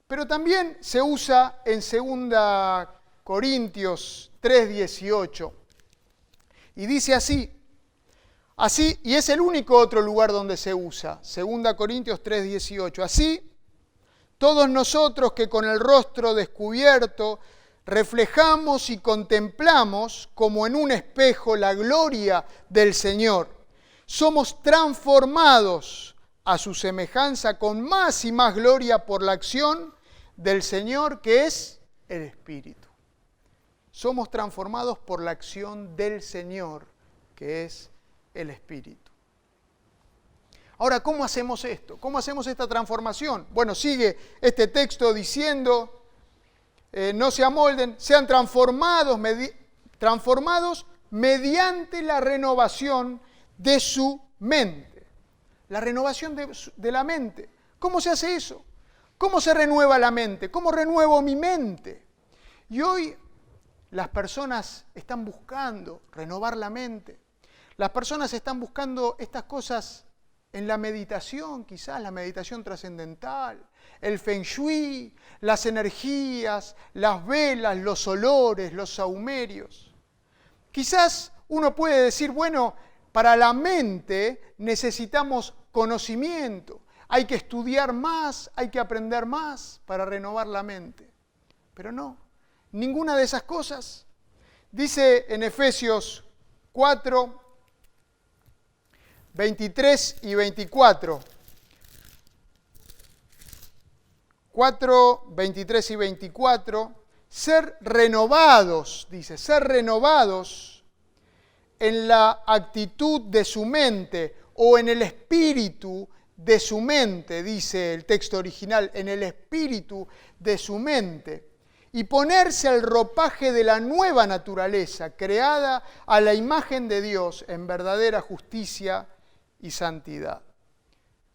Pero también se usa en 2 Corintios 3:18. Y dice así, y es el único otro lugar donde se usa, 2 Corintios 3:18. Así, todos nosotros que con el rostro descubierto reflejamos y contemplamos como en un espejo la gloria del Señor, somos transformados a su semejanza con más y más gloria por la acción del Señor, que es el Espíritu. Somos transformados por la acción del Señor, que es el Espíritu. Ahora, ¿cómo hacemos esto? ¿Cómo hacemos esta transformación? Bueno, sigue este texto diciendo, no se amolden, sean transformados mediante la renovación de su mente. La renovación de la mente. ¿Cómo se hace eso? ¿Cómo se renueva la mente? ¿Cómo renuevo mi mente? Y hoy las personas están buscando renovar la mente. Las personas están buscando estas cosas en la meditación, quizás la meditación trascendental, el feng shui, las energías, las velas, los olores, los sahumerios. Quizás uno puede decir, bueno, para la mente necesitamos conocimiento, hay que estudiar más, hay que aprender más para renovar la mente. Pero no, ninguna de esas cosas. Dice en Efesios 4, 23 y 24. 4, 23 y 24. Ser renovados, dice, ser renovados en la actitud de su mente o en el espíritu de su mente, dice el texto original, en el espíritu de su mente, y ponerse el ropaje de la nueva naturaleza, creada a la imagen de Dios en verdadera justicia y santidad.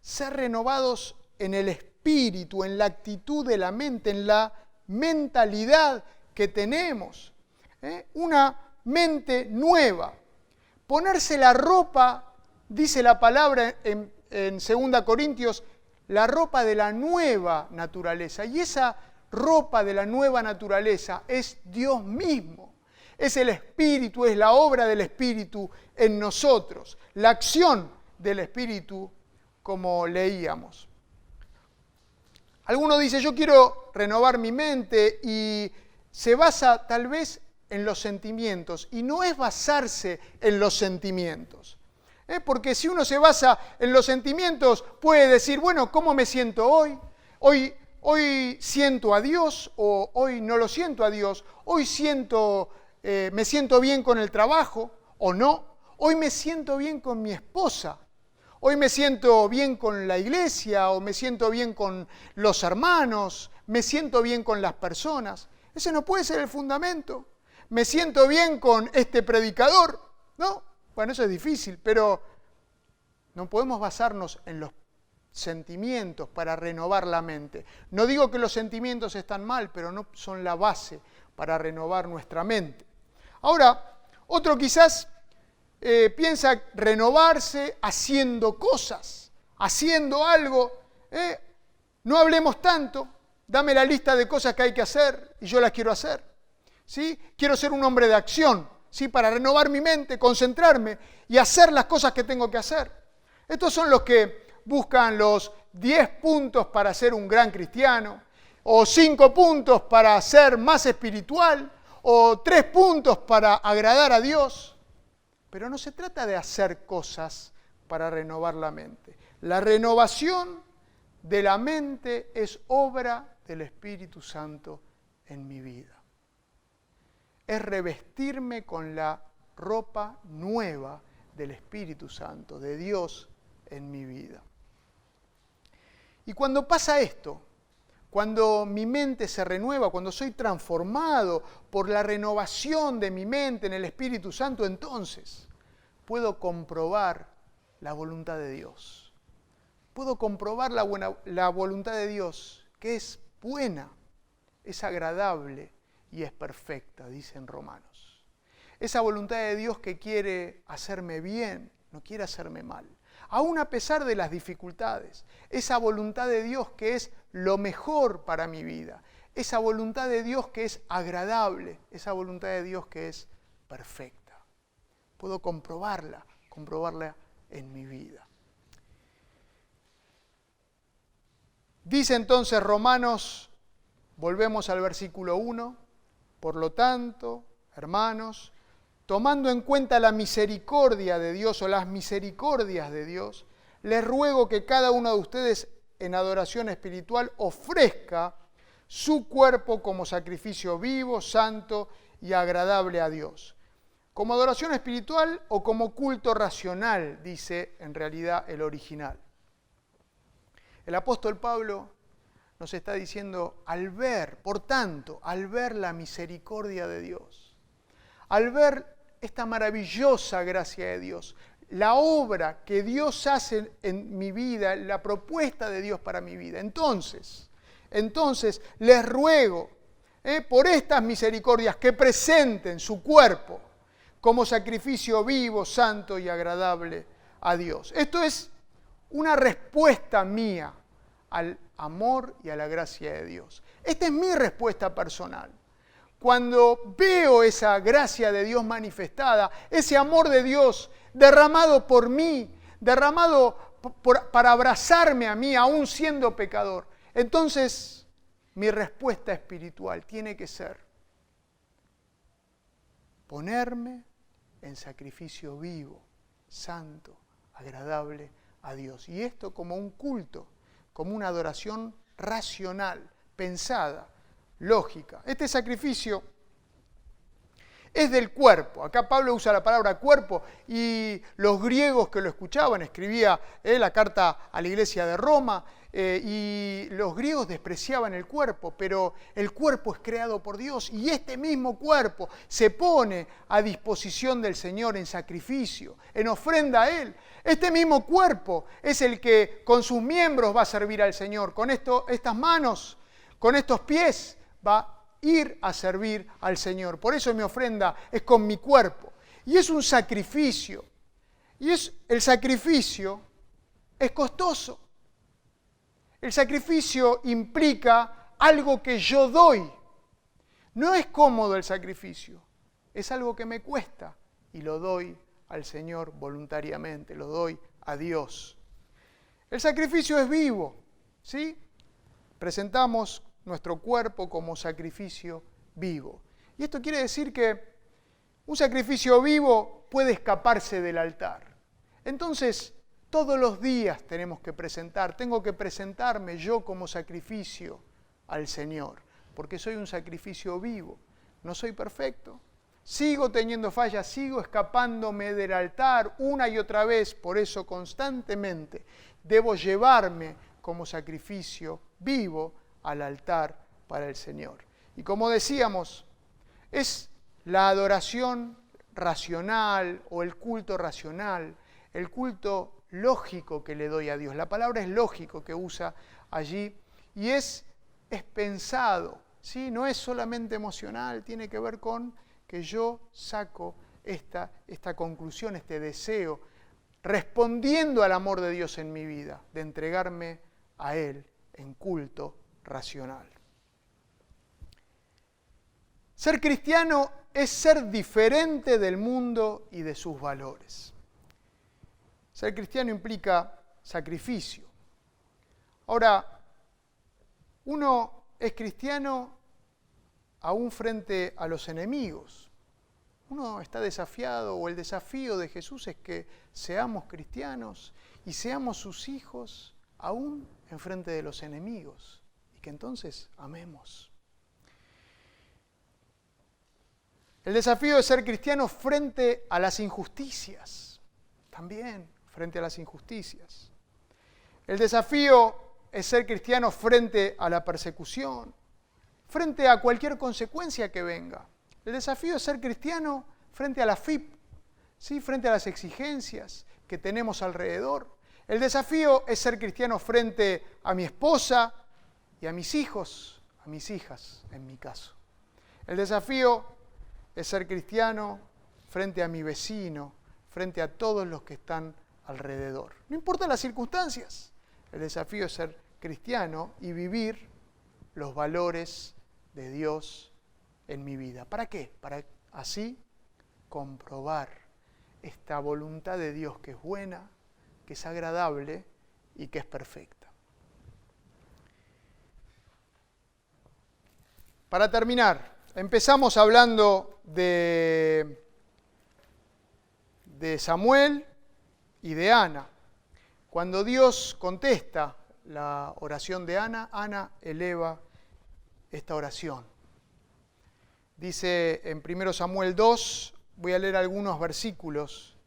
Ser renovados en el espíritu, en la actitud de la mente, en la mentalidad que tenemos. Una mente nueva. Ponerse la ropa, dice la palabra en 2 Corintios, la ropa de la nueva naturaleza. Y esa ropa de la nueva naturaleza es Dios mismo. Es el Espíritu, es la obra del Espíritu en nosotros. La acción del Espíritu, como leíamos. Alguno dice, yo quiero renovar mi mente y se basa tal vez en los sentimientos. Y no es basarse en los sentimientos. Porque si uno se basa en los sentimientos, puede decir, bueno, ¿cómo me siento hoy? Hoy siento a Dios o hoy no lo siento a Dios. Hoy me siento bien con el trabajo o no. Hoy me siento bien con mi esposa. Hoy me siento bien con la iglesia o me siento bien con los hermanos. Me siento bien con las personas. Ese no puede ser el fundamento. Me siento bien con este predicador, ¿no? Bueno, eso es difícil, pero no podemos basarnos en los sentimientos para renovar la mente. No digo que los sentimientos están mal, pero no son la base para renovar nuestra mente. Ahora, otro quizás piensa renovarse haciendo cosas, haciendo algo. No hablemos tanto, dame la lista de cosas que hay que hacer y yo las quiero hacer. ¿Sí? Quiero ser un hombre de acción, ¿sí? Para renovar mi mente, concentrarme y hacer las cosas que tengo que hacer. Estos son los que buscan los 10 puntos para ser un gran cristiano, o 5 puntos para ser más espiritual, o 3 puntos para agradar a Dios. Pero no se trata de hacer cosas para renovar la mente. La renovación de la mente es obra del Espíritu Santo en mi vida. Es revestirme con la ropa nueva del Espíritu Santo, de Dios en mi vida. Y cuando pasa esto, cuando mi mente se renueva, cuando soy transformado por la renovación de mi mente en el Espíritu Santo, entonces puedo comprobar la voluntad de Dios. Puedo comprobar la voluntad de Dios, que es buena, es agradable y es perfecta, dicen Romanos. Esa voluntad de Dios que quiere hacerme bien, no quiere hacerme mal. Aún a pesar de las dificultades, esa voluntad de Dios que es lo mejor para mi vida, esa voluntad de Dios que es agradable, esa voluntad de Dios que es perfecta. Puedo comprobarla en mi vida. Dice entonces Romanos, volvemos al versículo 1, por lo tanto, hermanos, tomando en cuenta la misericordia de Dios o las misericordias de Dios, les ruego que cada uno de ustedes en adoración espiritual ofrezca su cuerpo como sacrificio vivo, santo y agradable a Dios. Como adoración espiritual o como culto racional, dice en realidad el original. El apóstol Pablo nos está diciendo, por tanto, al ver la misericordia de Dios, al ver esta maravillosa gracia de Dios, la obra que Dios hace en mi vida, la propuesta de Dios para mi vida, entonces les ruego por estas misericordias que presenten su cuerpo como sacrificio vivo, santo y agradable a Dios. Esto es una respuesta mía al amor y a la gracia de Dios. Esta es mi respuesta personal. Cuando veo esa gracia de Dios manifestada, ese amor de Dios derramado por mí, derramado para abrazarme a mí, aún siendo pecador, entonces mi respuesta espiritual tiene que ser ponerme en sacrificio vivo, santo, agradable a Dios. Y esto como un culto, como una adoración racional, pensada, lógica. Este sacrificio es del cuerpo. Acá Pablo usa la palabra cuerpo y los griegos que lo escuchaban, escribía la carta a la iglesia de Roma, y los griegos despreciaban el cuerpo, pero el cuerpo es creado por Dios y este mismo cuerpo se pone a disposición del Señor en sacrificio, en ofrenda a Él. Este mismo cuerpo es el que con sus miembros va a servir al Señor, con estas manos, con estos pies va a ir a servir al Señor. Por eso mi ofrenda es con mi cuerpo y es un sacrificio, y el sacrificio es costoso. El sacrificio implica algo que yo doy. No es cómodo el sacrificio, es algo que me cuesta y lo doy al Señor voluntariamente, lo doy a Dios. El sacrificio es vivo, ¿sí? Presentamos nuestro cuerpo como sacrificio vivo. Y esto quiere decir que un sacrificio vivo puede escaparse del altar. Entonces, todos los días tengo que presentarme yo como sacrificio al Señor, porque soy un sacrificio vivo, no soy perfecto. Sigo teniendo fallas, sigo escapándome del altar una y otra vez, por eso constantemente debo llevarme como sacrificio vivo al altar para el Señor. Y como decíamos, es la adoración racional o el culto racional, el culto lógico que le doy a Dios. La palabra es lógico que usa allí y es pensado, ¿sí? No es solamente emocional, tiene que ver con que yo saco esta conclusión, este deseo, respondiendo al amor de Dios en mi vida, de entregarme a Él en culto racional. Ser cristiano es ser diferente del mundo y de sus valores. Ser cristiano implica sacrificio. Ahora, uno es cristiano aún frente a los enemigos. Uno está desafiado, o el desafío de Jesús es que seamos cristianos y seamos sus hijos aún en frente de los enemigos, y que entonces amemos. El desafío de ser cristiano frente a las injusticias, también frente a las injusticias. El desafío es ser cristiano frente a la persecución, frente a cualquier consecuencia que venga. El desafío es ser cristiano frente a la FIP, ¿sí? Frente a las exigencias que tenemos alrededor. El desafío es ser cristiano frente a mi esposa y a mis hijos, a mis hijas en mi caso. El desafío es ser cristiano frente a mi vecino, frente a todos los que están alrededor. No importa las circunstancias, el desafío es ser cristiano y vivir los valores de Dios en mi vida. ¿Para qué? Para así comprobar esta voluntad de Dios que es buena, que es agradable y que es perfecta. Para terminar, empezamos hablando de Samuel y de Ana. Cuando Dios contesta la oración de Ana, Ana eleva esta oración. Dice en 1 Samuel 2, voy a leer algunos versículos.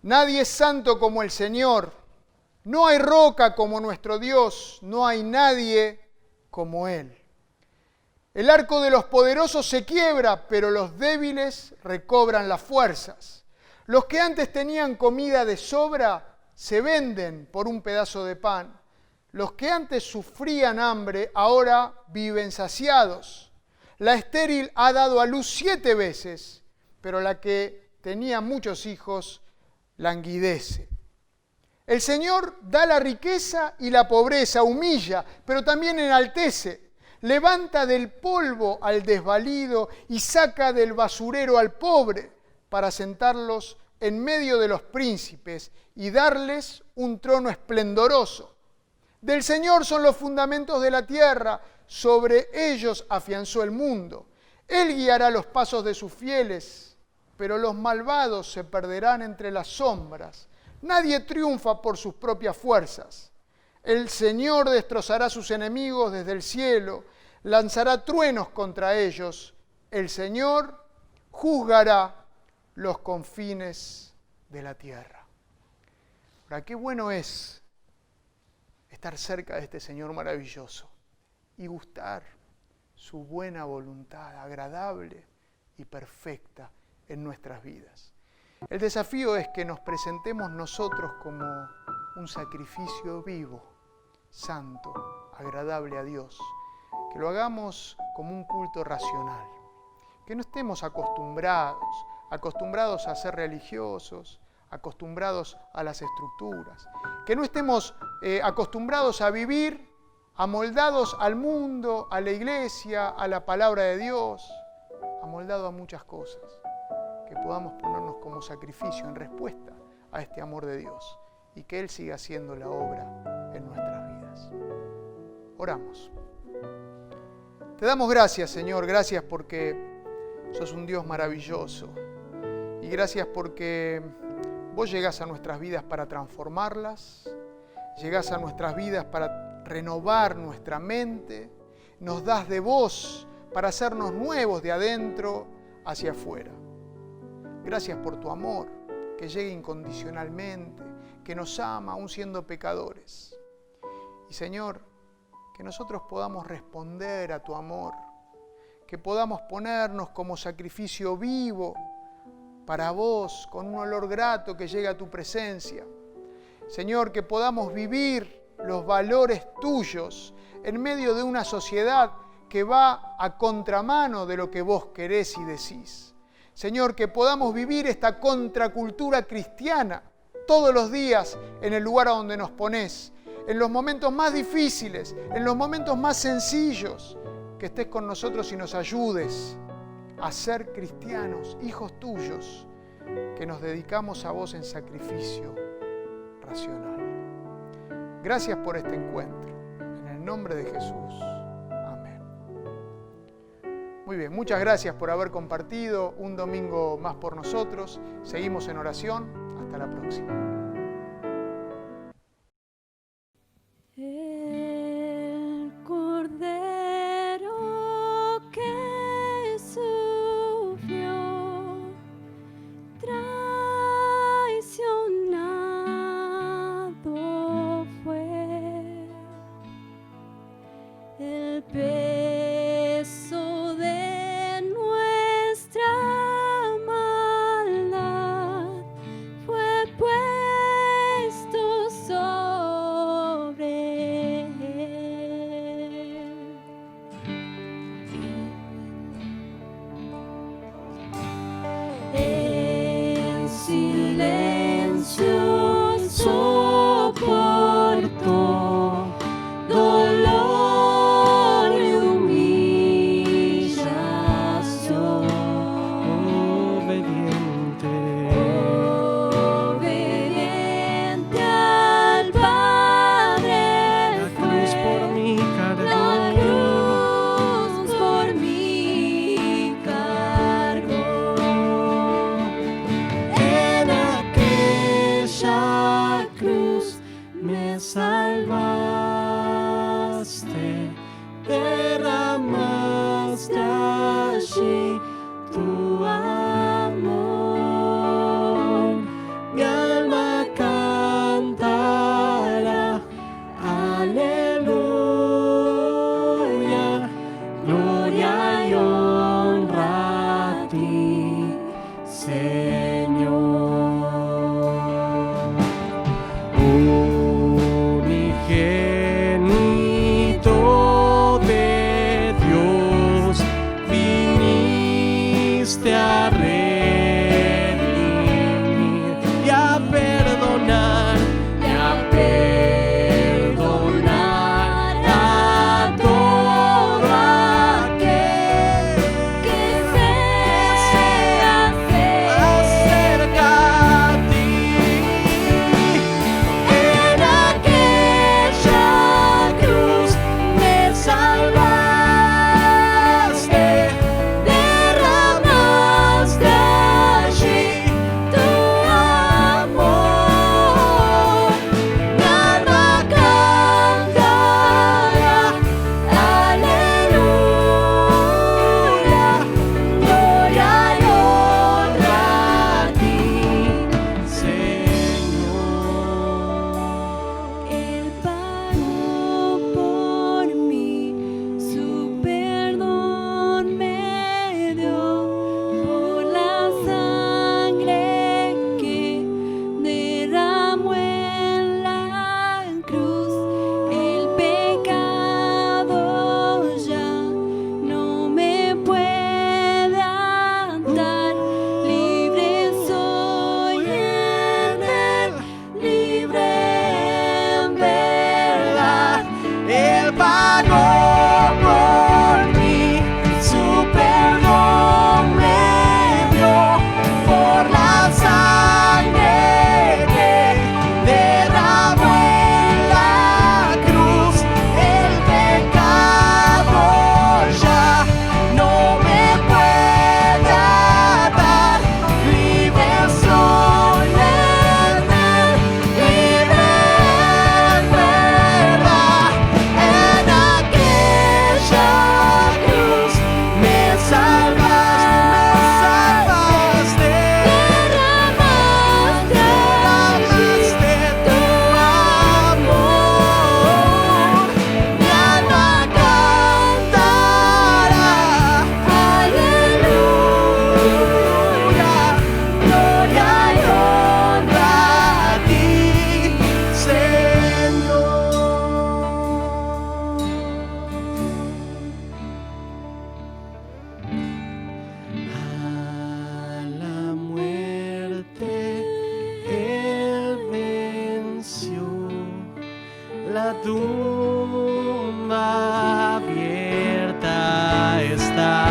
Nadie es santo como el Señor, no hay roca como nuestro Dios, no hay nadie como Él. El arco de los poderosos se quiebra, pero los débiles recobran las fuerzas. Los que antes tenían comida de sobra se venden por un pedazo de pan. Los que antes sufrían hambre ahora viven saciados. La estéril ha dado a luz 7 veces, pero la que tenía muchos hijos languidece. El Señor da la riqueza y la pobreza, humilla, pero también enaltece. Levanta del polvo al desvalido y saca del basurero al pobre para sentarlos en medio de los príncipes y darles un trono esplendoroso. Del Señor son los fundamentos de la tierra, sobre ellos afianzó el mundo. Él guiará los pasos de sus fieles, pero los malvados se perderán entre las sombras. Nadie triunfa por sus propias fuerzas. El Señor destrozará a sus enemigos desde el cielo, lanzará truenos contra ellos. El Señor juzgará los confines de la tierra. Ahora, qué bueno es estar cerca de este Señor maravilloso y gustar su buena voluntad, agradable y perfecta en nuestras vidas. El desafío es que nos presentemos nosotros como un sacrificio vivo, santo, agradable a Dios, que lo hagamos como un culto racional, que no estemos acostumbrados a ser religiosos, acostumbrados a las estructuras, que no estemos acostumbrados a vivir amoldados al mundo, a la iglesia, a la palabra de Dios, amoldados a muchas cosas, que podamos ponernos como sacrificio en respuesta a este amor de Dios y que Él siga haciendo la obra en nuestras vidas. Oramos. Te damos gracias, Señor, gracias porque sos un Dios maravilloso y gracias porque vos llegás a nuestras vidas para transformarlas, llegás a nuestras vidas para renovar nuestra mente, nos das de vos para hacernos nuevos de adentro hacia afuera. Gracias por tu amor, que llegue incondicionalmente, que nos ama aún siendo pecadores. Y Señor, que nosotros podamos responder a tu amor, que podamos ponernos como sacrificio vivo para vos, con un olor grato que llegue a tu presencia, Señor, que podamos vivir los valores tuyos en medio de una sociedad que va a contramano de lo que vos querés y decís. Señor, que podamos vivir esta contracultura cristiana todos los días en el lugar a donde nos ponés, en los momentos más difíciles, en los momentos más sencillos, que estés con nosotros y nos ayudes a ser cristianos, hijos tuyos, que nos dedicamos a vos en sacrificio racional. Gracias por este encuentro. En el nombre de Jesús. Amén. Muy bien, muchas gracias por haber compartido un domingo más por nosotros. Seguimos en oración. Hasta la próxima. El Cordero que sufrió, traicionado fue, el peso de nuestra maldad fue puesto tumba abierta está.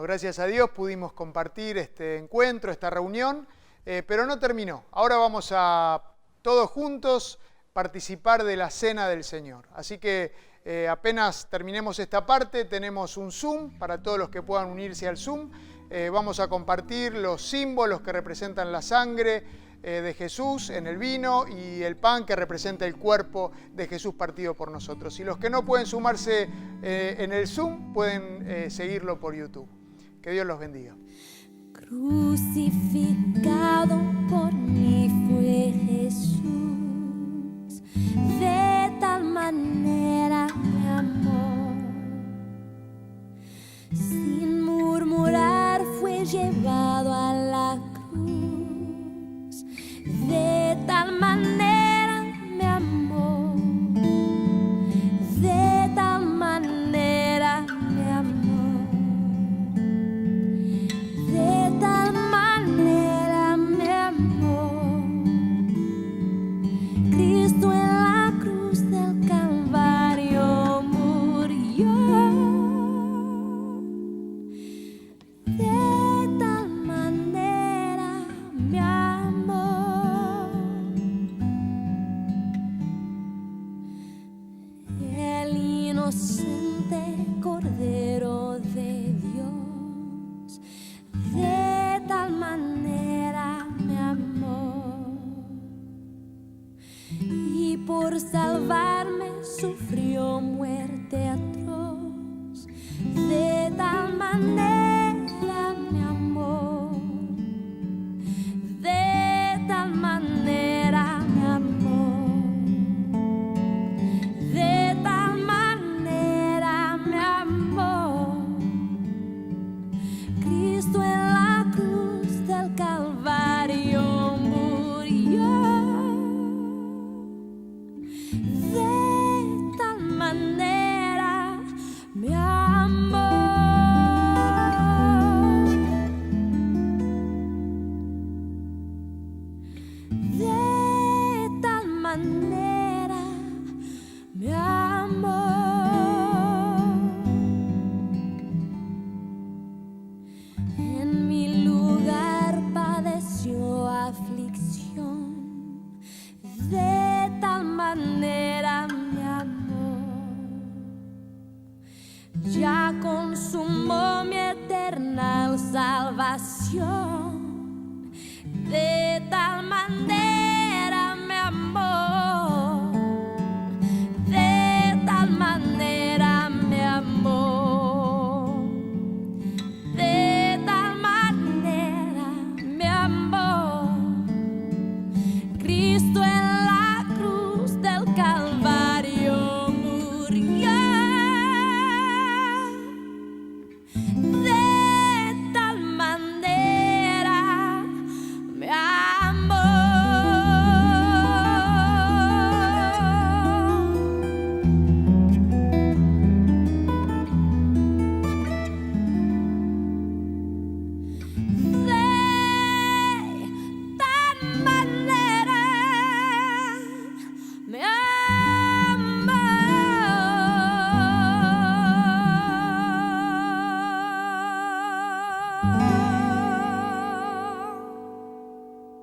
Gracias a Dios pudimos compartir este encuentro, esta reunión, pero no terminó. Ahora vamos a todos juntos participar de la Cena del Señor. Así que apenas terminemos esta parte, tenemos un Zoom para todos los que puedan unirse al Zoom. Vamos a compartir los símbolos que representan la sangre de Jesús en el vino y el pan que representa el cuerpo de Jesús partido por nosotros. Y los que no pueden sumarse en el Zoom pueden seguirlo por YouTube. Que Dios los bendiga. Crucificado por mí fue Jesús, de tal manera mi amor, sin murmurar fue llevado a la cruz, de tal manera mi amor, de tal manera mi amor. De tal manera mi amor, Cristo en la cruz del Calvario murió. De tal manera mi amor, el inocente Cordero de Dios. De tal manera me amó y por salvarme sufrió muerte